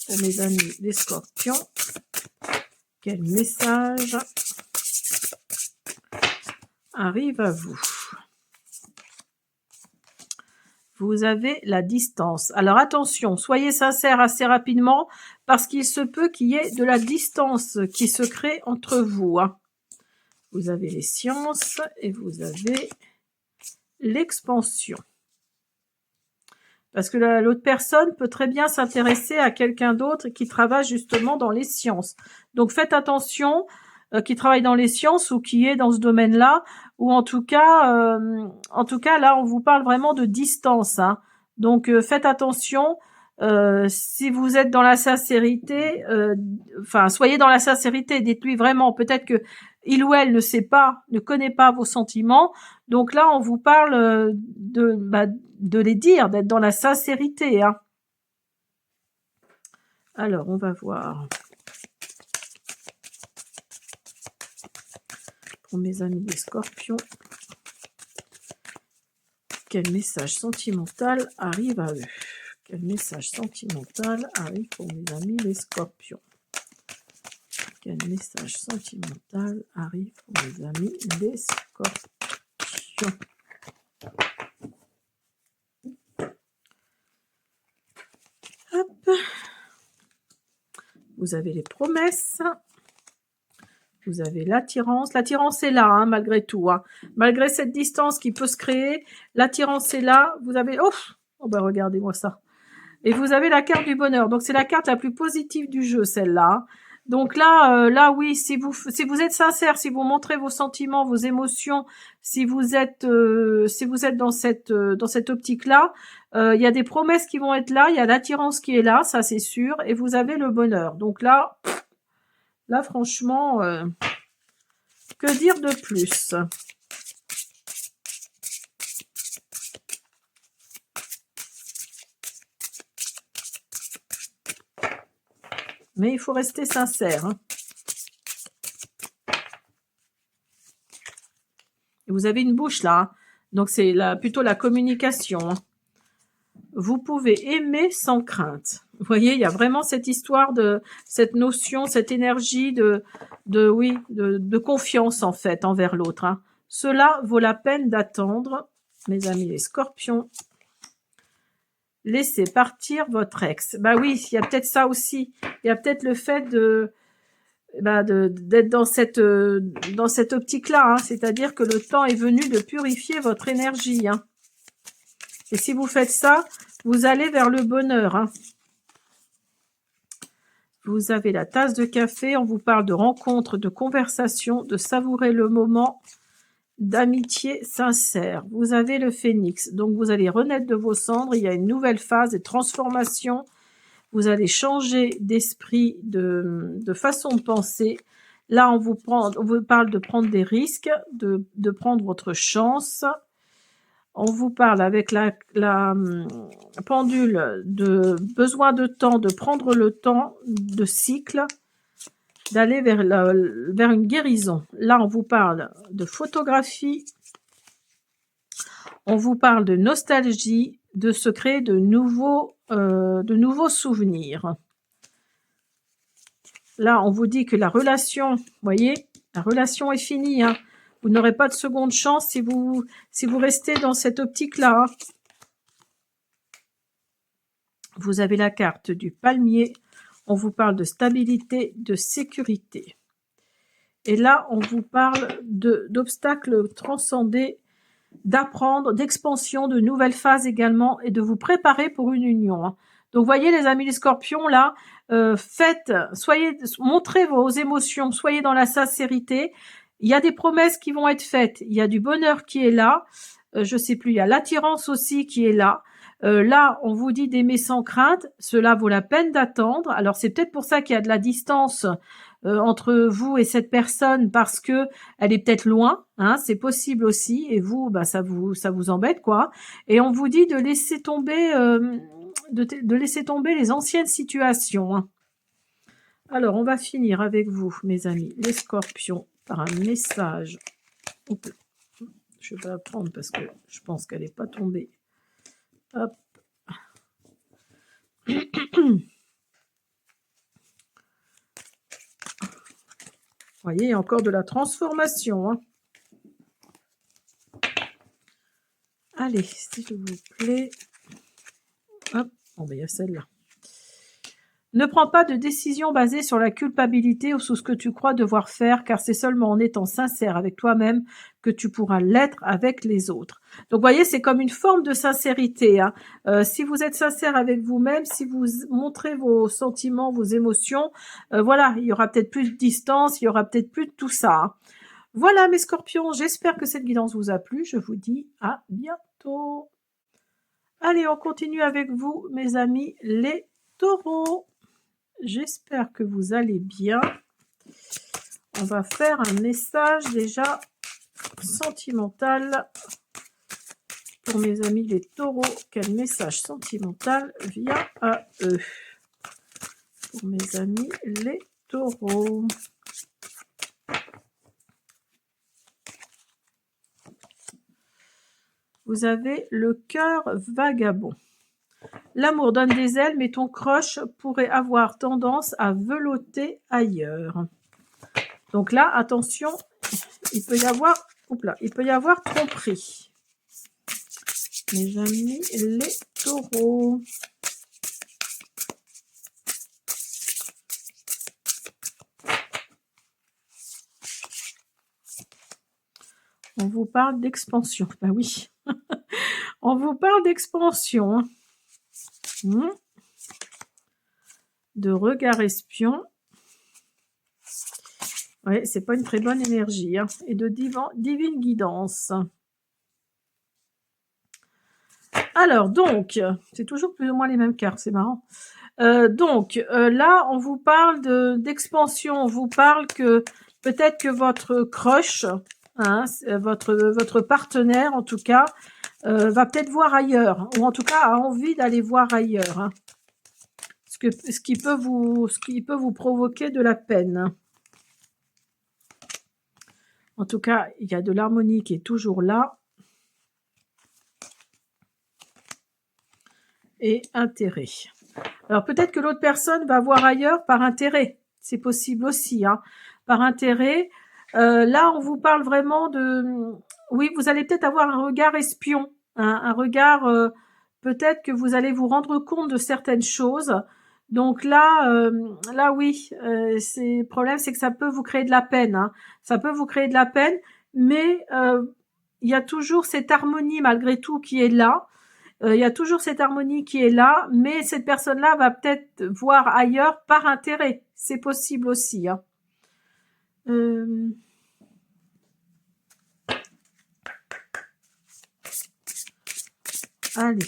Pour mes amis les scorpions, quel message arrive à vous? Vous avez la distance. Alors attention, soyez sincères assez rapidement parce qu'il se peut qu'il y ait de la distance qui se crée entre vous. Vous avez les sciences et vous avez l'expansion. Parce que l'autre personne peut très bien s'intéresser à quelqu'un d'autre qui travaille justement dans les sciences. Donc faites attention, qui travaille dans les sciences ou qui est dans ce domaine-là, ou en tout cas là on vous parle vraiment de distance. Donc faites attention. Si vous êtes dans la sincérité, soyez dans la sincérité, dites-lui vraiment, peut-être que il ou elle ne connaît pas vos sentiments, donc là on vous parle de les dire, d'être dans la sincérité. Alors on va voir. Pour mes amis les scorpions, quel message sentimental arrive à eux? Quel message sentimental arrive pour mes amis les scorpions? Quel message sentimental arrive pour mes amis les scorpions? Hop. Vous avez les promesses. Vous avez l'attirance. L'attirance est là, malgré tout. Malgré cette distance qui peut se créer, l'attirance est là. Vous avez... Oh ben regardez-moi ça. Et vous avez la carte du bonheur. Donc c'est la carte la plus positive du jeu, celle-là. Donc là, oui, si vous êtes sincère, si vous montrez vos sentiments, vos émotions, si vous êtes dans cette optique-là, il y a des promesses qui vont être là, il y a l'attirance qui est là, ça c'est sûr, et vous avez le bonheur. Donc là franchement, que dire de plus? Mais il faut rester sincère. Et vous avez une bouche là. Donc c'est plutôt la communication. Vous pouvez aimer sans crainte. Vous voyez, il y a vraiment cette histoire de cette notion, cette énergie de confiance en fait envers l'autre. Cela vaut la peine d'attendre, mes amis les scorpions. Laissez partir votre ex. Bah oui, il y a peut-être ça aussi. Il y a peut-être le fait d'être dans cette optique-là. C'est-à-dire que le temps est venu de purifier votre énergie. Et si vous faites ça, vous allez vers le bonheur. Vous avez la tasse de café. On vous parle de rencontres, de conversations, de savourer le moment, d'amitié sincère. Vous avez le phénix, donc vous allez renaître de vos cendres, il y a une nouvelle phase de transformation, vous allez changer d'esprit, de façon de penser. Là, on vous parle de prendre des risques, de prendre votre chance. On vous parle avec la pendule de besoin de temps, de prendre le temps de cycle, d'aller vers une guérison. Là, on vous parle de photographie, on vous parle de nostalgie, de se créer de nouveaux souvenirs. Là, on vous dit que la relation, vous voyez, la relation est finie. Vous n'aurez pas de seconde chance si vous restez dans cette optique-là. Vous avez la carte du palmier. On vous parle de stabilité, de sécurité. Et là, on vous parle d'obstacles transcendés, d'apprendre, d'expansion, de nouvelles phases également, et de vous préparer pour une union. Donc, voyez les amis les scorpions, là, montrez vos émotions, soyez dans la sincérité. Il y a des promesses qui vont être faites, il y a du bonheur qui est là. je sais plus, il y a l'attirance aussi qui est là. Là, on vous dit d'aimer sans crainte, cela vaut la peine d'attendre. Alors c'est peut-être pour ça qu'il y a de la distance entre vous et cette personne parce que elle est peut-être loin, hein, c'est possible aussi. Et vous, bah ça vous embête quoi. Et on vous dit de laisser tomber, de laisser tomber les anciennes situations. Hein. Alors on va finir avec vous, mes amis, les Scorpions, par un message. Oups. Je vais la prendre parce que je pense qu'elle n'est pas tombée. Hop. Vous voyez, il y a encore de la transformation. Hein. Allez, s'il vous plaît. Hop, bon, ben, il y a celle-là. Ne prends pas de décision basée sur la culpabilité ou sur ce que tu crois devoir faire, car c'est seulement en étant sincère avec toi-même que tu pourras l'être avec les autres. Donc, vous voyez, c'est comme une forme de sincérité. Hein. Si vous êtes sincère avec vous-même, si vous montrez vos sentiments, vos émotions, voilà, il y aura peut-être plus de distance, il y aura peut-être plus de tout ça. Hein. Voilà, mes scorpions, j'espère que cette guidance vous a plu. Je vous dis à bientôt. Allez, on continue avec vous, mes amis, les taureaux. J'espère que vous allez bien. On va faire un message déjà sentimental pour mes amis les taureaux. Quel message sentimental vient à eux? Pour mes amis les taureaux. Vous avez le cœur vagabond. L'amour donne des ailes, mais ton crush pourrait avoir tendance à velotter ailleurs. Donc là, attention, il peut y avoir tromperie. Mes amis, les taureaux. On vous parle d'expansion. Ben oui. On vous parle d'expansion. De regard espion. Ouais, c'est pas une très bonne énergie. Hein. Et de divine guidance. Alors, donc, c'est toujours plus ou moins les mêmes cartes, c'est marrant. Là, on vous parle d'expansion. On vous parle que peut-être que votre crush, hein, votre partenaire, en tout cas, va peut-être voir ailleurs. Ou en tout cas, a envie d'aller voir ailleurs. Hein. Ce qui peut vous provoquer de la peine. En tout cas, il y a de l'harmonie qui est toujours là. Et intérêt. Alors peut-être que l'autre personne va voir ailleurs par intérêt. C'est possible aussi. Hein. Par intérêt. Là, on vous parle vraiment de... Oui, vous allez peut-être avoir un regard espion. Hein, un regard... peut-être que vous allez vous rendre compte de certaines choses. Donc là, oui, le problème, c'est que ça peut vous créer de la peine. Hein. Ça peut vous créer de la peine, mais il y a toujours cette harmonie malgré tout qui est là. Il y a toujours cette harmonie qui est là, mais cette personne-là va peut-être voir ailleurs par intérêt. C'est possible aussi. Hein. Allez.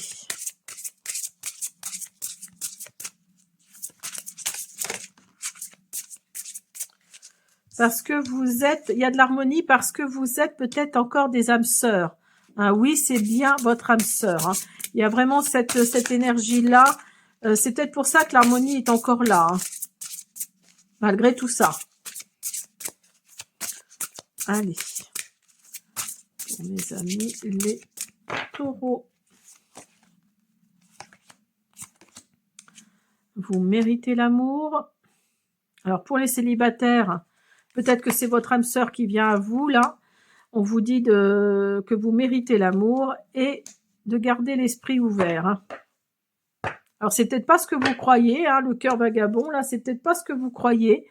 Parce que vous êtes, il y a de l'harmonie parce que vous êtes peut-être encore des âmes sœurs. Hein, oui, c'est bien votre âme sœur. Hein. Il y a vraiment cette énergie-là. C'est peut-être pour ça que l'harmonie est encore là. Hein. Malgré tout ça. Allez. Pour mes amis, les taureaux. Vous méritez l'amour. Alors, pour les célibataires, peut-être que c'est votre âme sœur qui vient à vous, là. On vous dit que vous méritez l'amour et de garder l'esprit ouvert. Hein. Alors, c'est peut-être pas ce que vous croyez, hein, le cœur vagabond, là, c'est peut-être pas ce que vous croyez.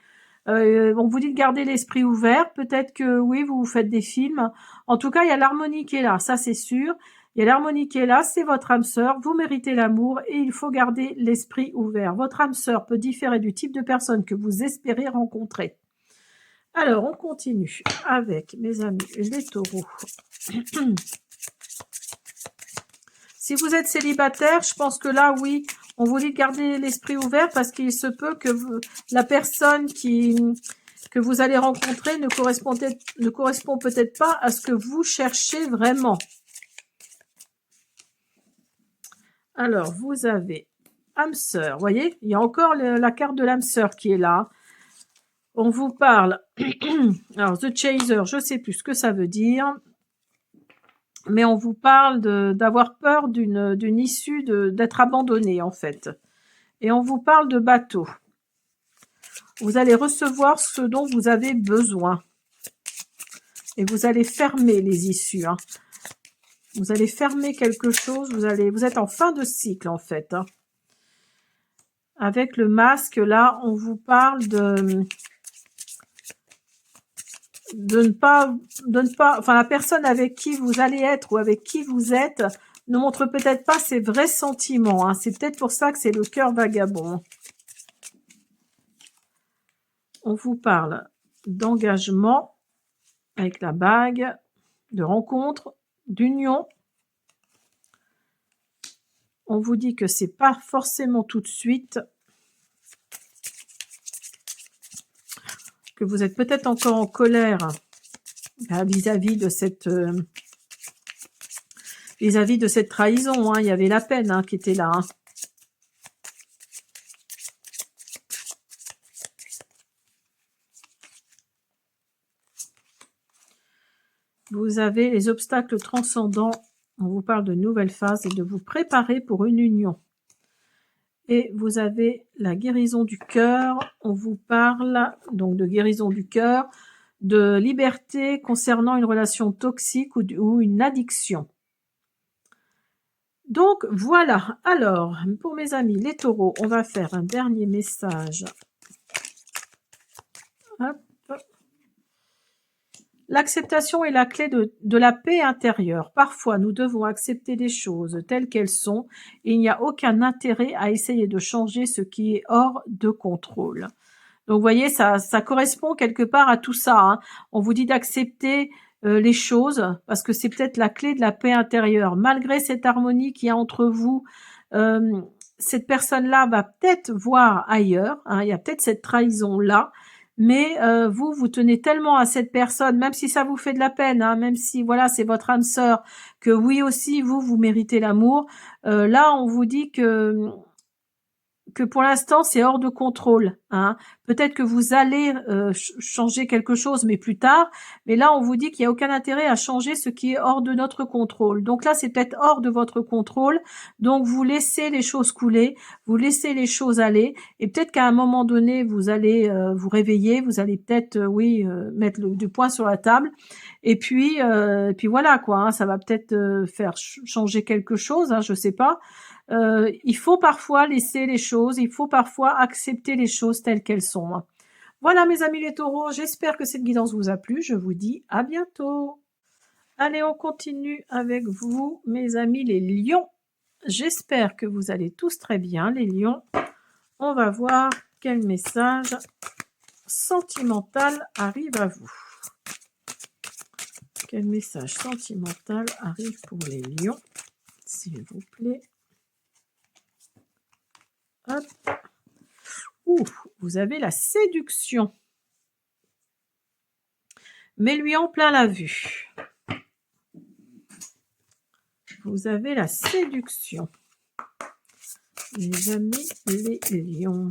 On vous dit de garder l'esprit ouvert. Peut-être que, oui, vous faites des films. En tout cas, il y a l'harmonie qui est là, ça c'est sûr. Il y a l'harmonie qui est là, c'est votre âme sœur. Vous méritez l'amour et il faut garder l'esprit ouvert. Votre âme sœur peut différer du type de personne que vous espérez rencontrer. Alors, on continue avec mes amis les taureaux. Si vous êtes célibataire, je pense que là, oui, on vous dit de garder l'esprit ouvert parce qu'il se peut que la personne que vous allez rencontrer ne correspond peut-être pas à ce que vous cherchez vraiment. Alors, vous avez âme sœur, vous voyez, il y a encore la carte de l'âme sœur qui est là. On vous parle, alors The Chaser, je ne sais plus ce que ça veut dire, mais on vous parle d'avoir peur d'une issue, d'être abandonné en fait. Et on vous parle de bateau. Vous allez recevoir ce dont vous avez besoin. Et vous allez fermer les issues. Hein. Vous allez fermer quelque chose, vous êtes en fin de cycle en fait. Hein. Avec le masque, là, on vous parle de ne pas, enfin la personne avec qui vous allez être ou avec qui vous êtes ne montre peut-être pas ses vrais sentiments. Hein. C'est peut-être pour ça que c'est le cœur vagabond. On vous parle d'engagement avec la bague, de rencontre, d'union. On vous dit que c'est pas forcément tout de suite, que vous êtes peut-être encore en colère vis-à-vis de cette trahison. Hein. Il y avait la peine hein, qui était là. Hein. Vous avez les obstacles transcendants. On vous parle de nouvelles phases et de vous préparer pour une union. Et vous avez la guérison du cœur. On vous parle donc de guérison du cœur, de liberté concernant une relation toxique ou une addiction. Donc voilà. Alors, pour mes amis les taureaux, on va faire un dernier message. Hop. L'acceptation est la clé de la paix intérieure. Parfois, nous devons accepter les choses telles qu'elles sont et il n'y a aucun intérêt à essayer de changer ce qui est hors de contrôle. Donc, vous voyez, ça correspond quelque part à tout ça. Hein. On vous dit d'accepter les choses parce que c'est peut-être la clé de la paix intérieure. Malgré cette harmonie qu'il y a entre vous, cette personne-là va peut-être voir ailleurs. Hein, il y a peut-être cette trahison-là. Mais vous tenez tellement à cette personne, même si ça vous fait de la peine, hein, même si voilà c'est votre âme sœur, que oui aussi vous méritez l'amour. Là, on vous dit que pour l'instant c'est hors de contrôle. Hein. Peut-être que vous allez changer quelque chose, mais plus tard. Mais là, on vous dit qu'il n'y a aucun intérêt à changer ce qui est hors de notre contrôle. Donc là, c'est peut-être hors de votre contrôle. Donc vous laissez les choses couler, vous laissez les choses aller. Et peut-être qu'à un moment donné, vous allez vous réveiller, vous allez peut-être, mettre du poing sur la table. Et puis voilà quoi. Hein, ça va peut-être faire changer quelque chose. Hein, je sais pas. Il faut parfois laisser les choses, il faut parfois accepter les choses telles qu'elles sont. Voilà mes amis les taureaux, j'espère que cette guidance vous a plu, je vous dis à bientôt. Allez, on continue avec vous mes amis les lions. J'espère que vous allez tous très bien les lions. On va voir quel message sentimental arrive à vous. Quel message sentimental arrive pour les lions, s'il vous plaît. Hop. Ouh, vous avez la séduction. Mets-lui en plein la vue. Vous avez la séduction. Les amis, les lions.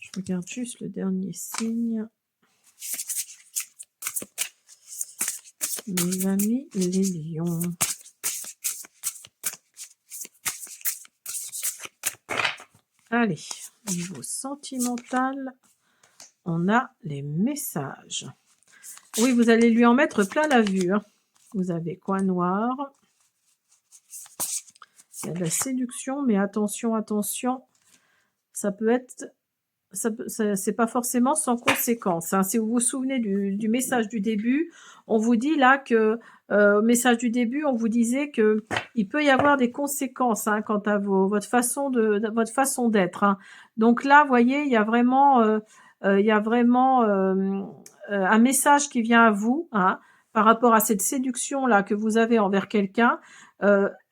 Je regarde juste le dernier signe. Mes amis, les lions. Allez, niveau sentimental, on a les messages. Oui, vous allez lui en mettre plein la vue. Hein. Vous avez coin noir. Il y a de la séduction, mais attention, attention. Ça peut être... c'est pas forcément sans conséquence. Hein. Si vous vous souvenez du message du début, on vous dit là que au message du début, on vous disait que il peut y avoir des conséquences hein, quant à votre façon d'être. Hein. Donc là, vous voyez, il y a vraiment un message qui vient à vous, hein, par rapport à cette séduction-là que vous avez envers quelqu'un.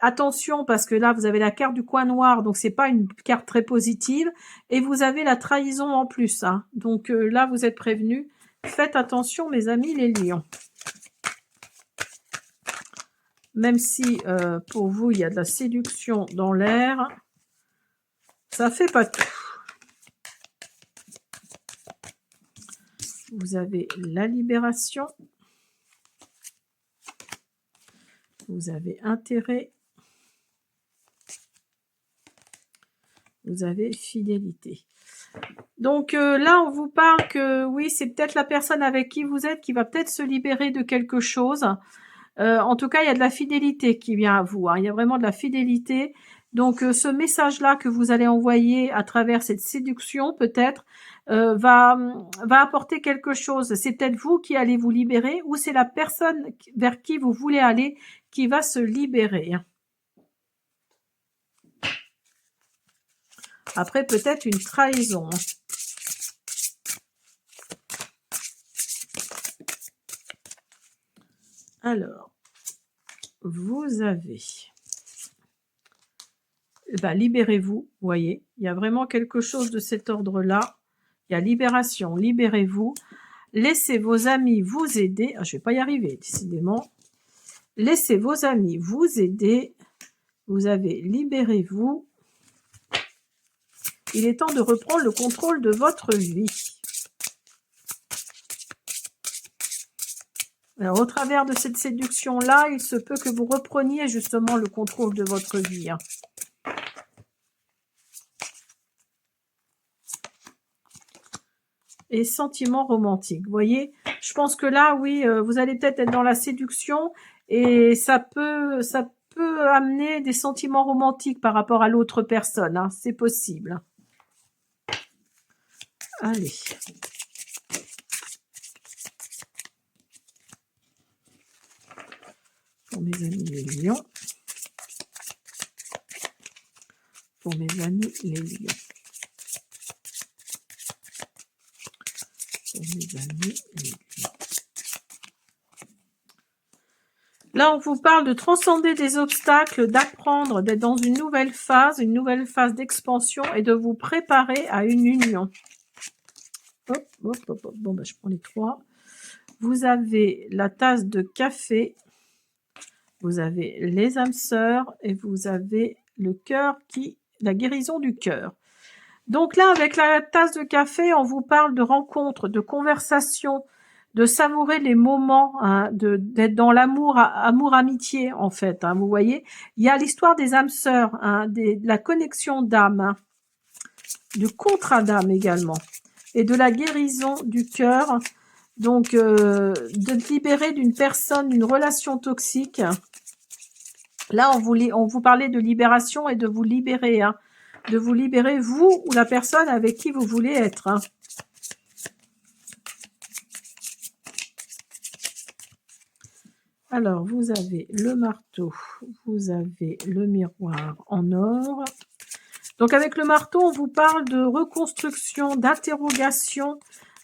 Attention, parce que là, vous avez la carte du coin noir, donc c'est pas une carte très positive. Et vous avez la trahison en plus. Hein. Donc là, vous êtes prévenus. Faites attention, mes amis les lions. Même si pour vous, il y a de la séduction dans l'air, ça fait pas tout. Vous avez la libération. Vous avez intérêt. Vous avez fidélité. Donc là, on vous parle que oui, c'est peut-être la personne avec qui vous êtes qui va peut-être se libérer de quelque chose. En tout cas, il y a de la fidélité qui vient à vous. Hein. Il y a vraiment de la fidélité. Donc ce message-là que vous allez envoyer à travers cette séduction, peut-être, va apporter quelque chose. C'est peut-être vous qui allez vous libérer ou c'est la personne vers qui vous voulez aller qui va se libérer. Après, peut-être une trahison. Alors, vous avez... libérez-vous, vous voyez. Il y a vraiment quelque chose de cet ordre-là. Il y a libération, libérez-vous. Laissez vos amis vous aider. Ah, je ne vais pas y arriver, décidément. Laissez vos amis vous aider. Vous avez libérez-vous. Il est temps de reprendre le contrôle de votre vie. Alors, au travers de cette séduction-là, il se peut que vous repreniez justement le contrôle de votre vie. Hein. Et sentiments romantiques. Vous voyez, je pense que là, oui, vous allez peut-être être dans la séduction et ça peut amener des sentiments romantiques par rapport à l'autre personne. Hein. C'est possible. Allez. Pour mes amis les lions. Pour mes amis les lions. Pour mes amis les lions. Là, on vous parle de transcender des obstacles, d'apprendre, d'être dans une nouvelle phase d'expansion et de vous préparer à une union. Hop, hop, hop, hop. Bon, je prends les trois. Vous avez la tasse de café. Vous avez les âmes sœurs et vous avez le cœur la guérison du cœur. Donc là, avec la tasse de café, on vous parle de rencontres, de conversations, de savourer les moments, hein, d'être dans l'amour, amour-amitié en fait. Hein, vous voyez, il y a l'histoire des âmes sœurs, hein, de la connexion d'âme, hein, du contrat d'âme également, et de la guérison du cœur. Donc, de te libérer d'une personne, d'une relation toxique. Là, on vous parlait de libération et de vous libérer, hein, de vous libérer, vous ou la personne avec qui vous voulez être. Hein. Alors, vous avez le marteau, vous avez le miroir en or. Donc, avec le marteau, on vous parle de reconstruction, d'interrogation,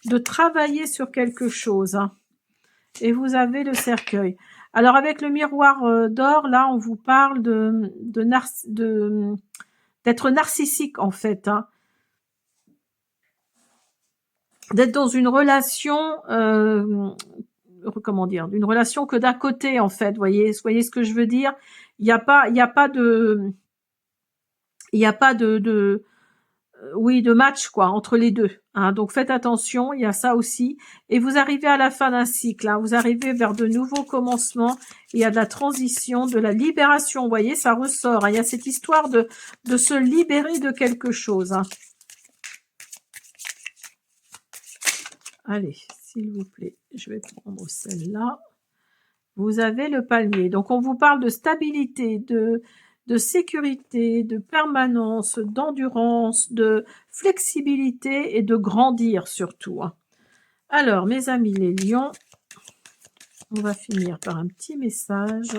de travailler sur quelque chose. Hein. Et vous avez le cercueil. Alors, avec le miroir d'or, là, on vous parle d'être narcissique, en fait. Hein. D'être dans une relation, comment dire, d'une relation que d'un côté, en fait. Voyez ce que je veux dire? Il n'y a pas de match quoi entre les deux. Hein. Donc faites attention, il y a ça aussi. Et vous arrivez à la fin d'un cycle. Hein. Vous arrivez vers de nouveaux commencements. Il y a de la transition, de la libération. Vous voyez, ça ressort. Hein. Il y a cette histoire de se libérer de quelque chose. Hein. Allez, s'il vous plaît, je vais prendre celle-là. Vous avez le palmier. Donc, on vous parle de stabilité, de sécurité, de permanence, d'endurance, de flexibilité et de grandir surtout. Hein. Alors, mes amis les lions, on va finir par un petit message.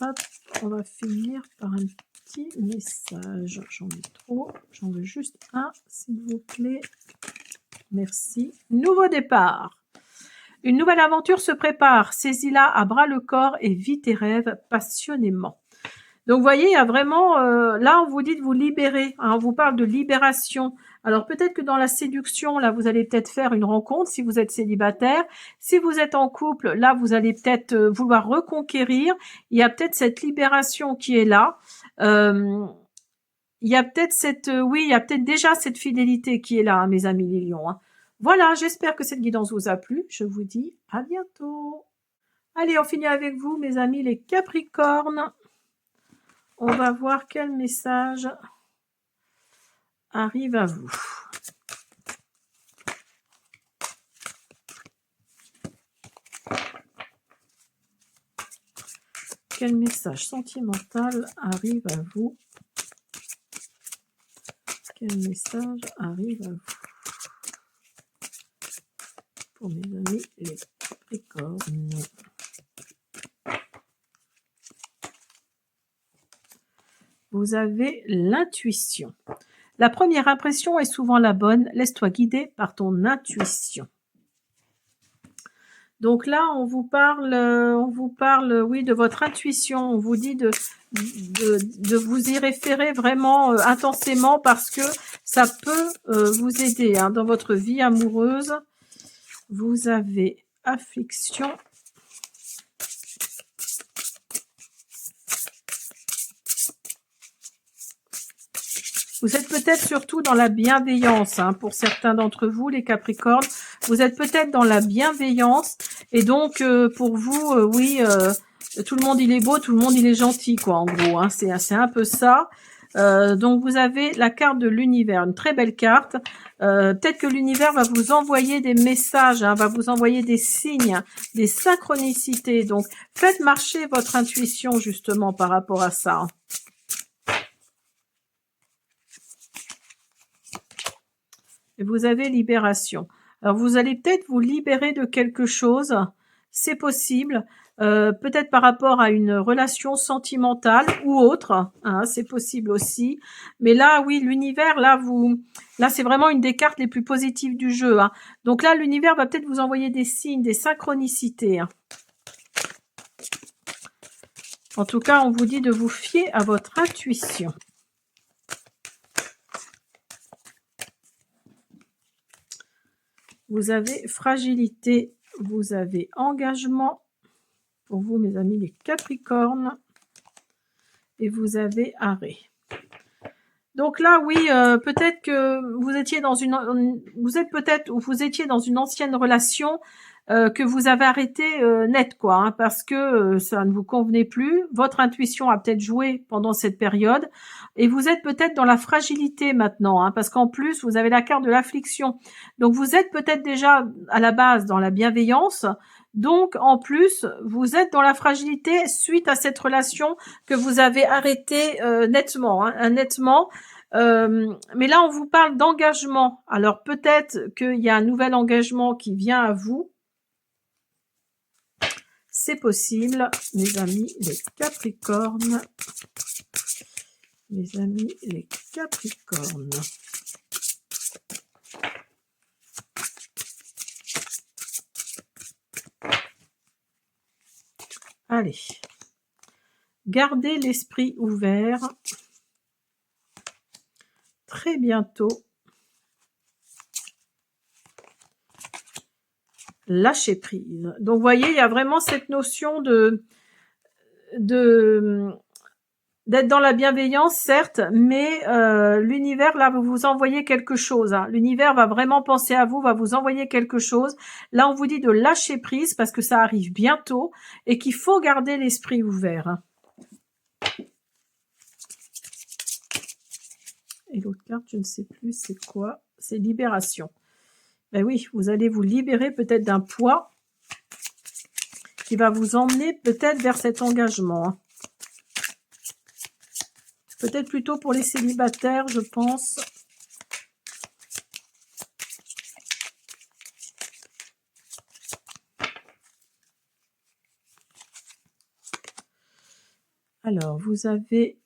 Hop, on va finir par un petit message. J'en ai trop. J'en veux juste un, s'il vous plaît. Merci. Nouveau départ. Une nouvelle aventure se prépare. Saisis-la à bras le corps et vis tes rêves passionnément. Donc, vous voyez, il y a vraiment, là, on vous dit de vous libérer, hein, on vous parle de libération. Alors, peut-être que dans la séduction, là, vous allez peut-être faire une rencontre si vous êtes célibataire. Si vous êtes en couple, là, vous allez peut-être vouloir reconquérir. Il y a peut-être cette libération qui est là. Il y a peut-être cette, oui, il y a peut-être déjà cette fidélité qui est là, hein, mes amis les lions, hein. Voilà, j'espère que cette guidance vous a plu. Je vous dis à bientôt. Allez, on finit avec vous, mes amis les Capricornes. On va voir quel message arrive à vous. Quel message sentimental arrive à vous? Quel message arrive à vous? Pour mes amis les Capricornes. Vous avez l'intuition. La première impression est souvent la bonne. Laisse-toi guider par ton intuition. Donc là, on vous parle, oui, de votre intuition. On vous dit de vous y référer vraiment intensément parce que ça peut vous aider, hein, dans votre vie amoureuse. Vous avez affliction. Vous êtes peut-être surtout dans la bienveillance, hein, pour certains d'entre vous, les Capricornes. Vous êtes peut-être dans la bienveillance. Et donc, pour vous, oui, tout le monde, il est beau, tout le monde, il est gentil, quoi, en gros, hein. C'est un peu ça. Donc, vous avez la carte de l'univers, une très belle carte. Peut-être que l'univers va vous envoyer des messages, hein, va vous envoyer des signes, des synchronicités. Donc, faites marcher votre intuition, justement, par rapport à ça, hein. Et vous avez libération. Alors, vous allez peut-être vous libérer de quelque chose, c'est possible, peut-être par rapport à une relation sentimentale ou autre, hein, c'est possible aussi. Mais là, oui, l'univers, là, c'est vraiment une des cartes les plus positives du jeu, hein. Donc là, l'univers va peut-être vous envoyer des signes, des synchronicités, hein. En tout cas, on vous dit de vous fier à votre intuition. Vous avez fragilité, vous avez engagement, pour vous, mes amis, les Capricornes, et vous avez arrêt. Donc là, oui, peut-être que vous étiez dans vous étiez dans une ancienne relation que vous avez arrêté net, quoi, hein, parce que ça ne vous convenait plus. Votre intuition a peut-être joué pendant cette période, et vous êtes peut-être dans la fragilité maintenant, hein, parce qu'en plus vous avez la carte de l'affliction. Donc vous êtes peut-être déjà à la base dans la bienveillance. Donc en plus vous êtes dans la fragilité suite à cette relation que vous avez arrêtée nettement, hein, nettement. Mais là on vous parle d'engagement. Alors peut-être qu'il y a un nouvel engagement qui vient à vous. C'est possible, mes amis les Capricornes. Mes amis les Capricornes. Allez. Gardez l'esprit ouvert. Très bientôt. Lâcher prise. Donc, vous voyez, il y a vraiment cette notion d'être dans la bienveillance, certes, mais l'univers, là, va vous envoyer quelque chose, hein. L'univers va vraiment penser à vous, va vous envoyer quelque chose. Là, on vous dit de lâcher prise parce que ça arrive bientôt et qu'il faut garder l'esprit ouvert, hein. Et l'autre carte, je ne sais plus c'est quoi. C'est libération. Ben oui, vous allez vous libérer peut-être d'un poids qui va vous emmener peut-être vers cet engagement, hein. Peut-être plutôt pour les célibataires, je pense. Alors, vous avez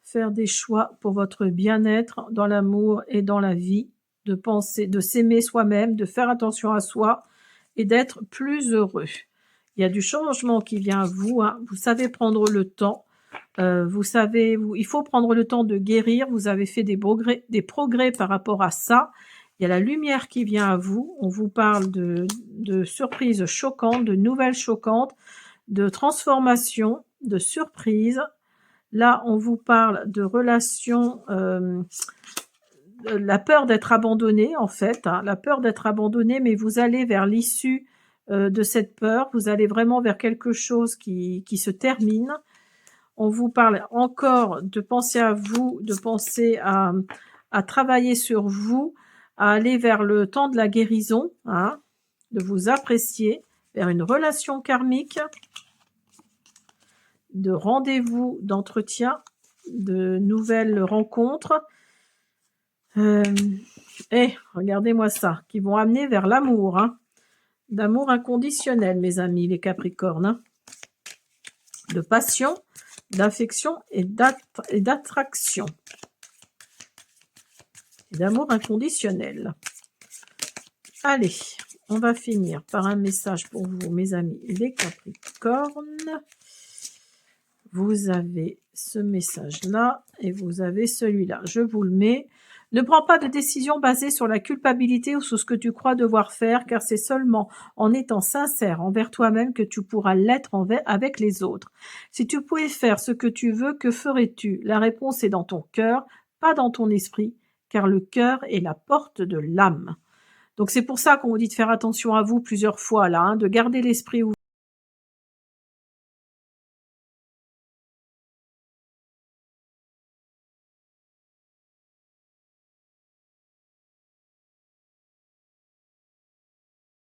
faire des choix pour votre bien-être dans l'amour et dans la vie, de penser, de s'aimer soi-même, de faire attention à soi et d'être plus heureux. Il y a du changement qui vient à vous, hein. Vous savez prendre le temps. Vous savez, il faut prendre le temps de guérir. Vous avez fait des progrès par rapport à ça. Il y a la lumière qui vient à vous. On vous parle de surprises choquantes, de nouvelles choquantes, de transformations, de surprises. Là, on vous parle de relations, la peur d'être abandonné, en fait, hein, la peur d'être abandonné, mais vous allez vers l'issue de cette peur. Vous allez vraiment vers quelque chose qui se termine. On vous parle encore de penser à vous, de penser à travailler sur vous, à aller vers le temps de la guérison, hein, de vous apprécier, vers une relation karmique, de rendez-vous, d'entretien, de nouvelles rencontres. Et regardez-moi ça, qui vont amener vers l'amour, hein, d'amour inconditionnel, mes amis, les Capricornes, hein, de passion, d'affection et d'attraction, d'amour inconditionnel. Allez, on va finir par un message pour vous, mes amis, les Capricornes. Vous avez ce message-là et vous avez celui-là. Je vous le mets. Ne prends pas de décision basée sur la culpabilité ou sur ce que tu crois devoir faire, car c'est seulement en étant sincère envers toi-même que tu pourras l'être avec les autres. Si tu pouvais faire ce que tu veux, que ferais-tu? La réponse est dans ton cœur, pas dans ton esprit, car le cœur est la porte de l'âme. Donc c'est pour ça qu'on vous dit de faire attention à vous plusieurs fois là, hein, de garder l'esprit ouvert.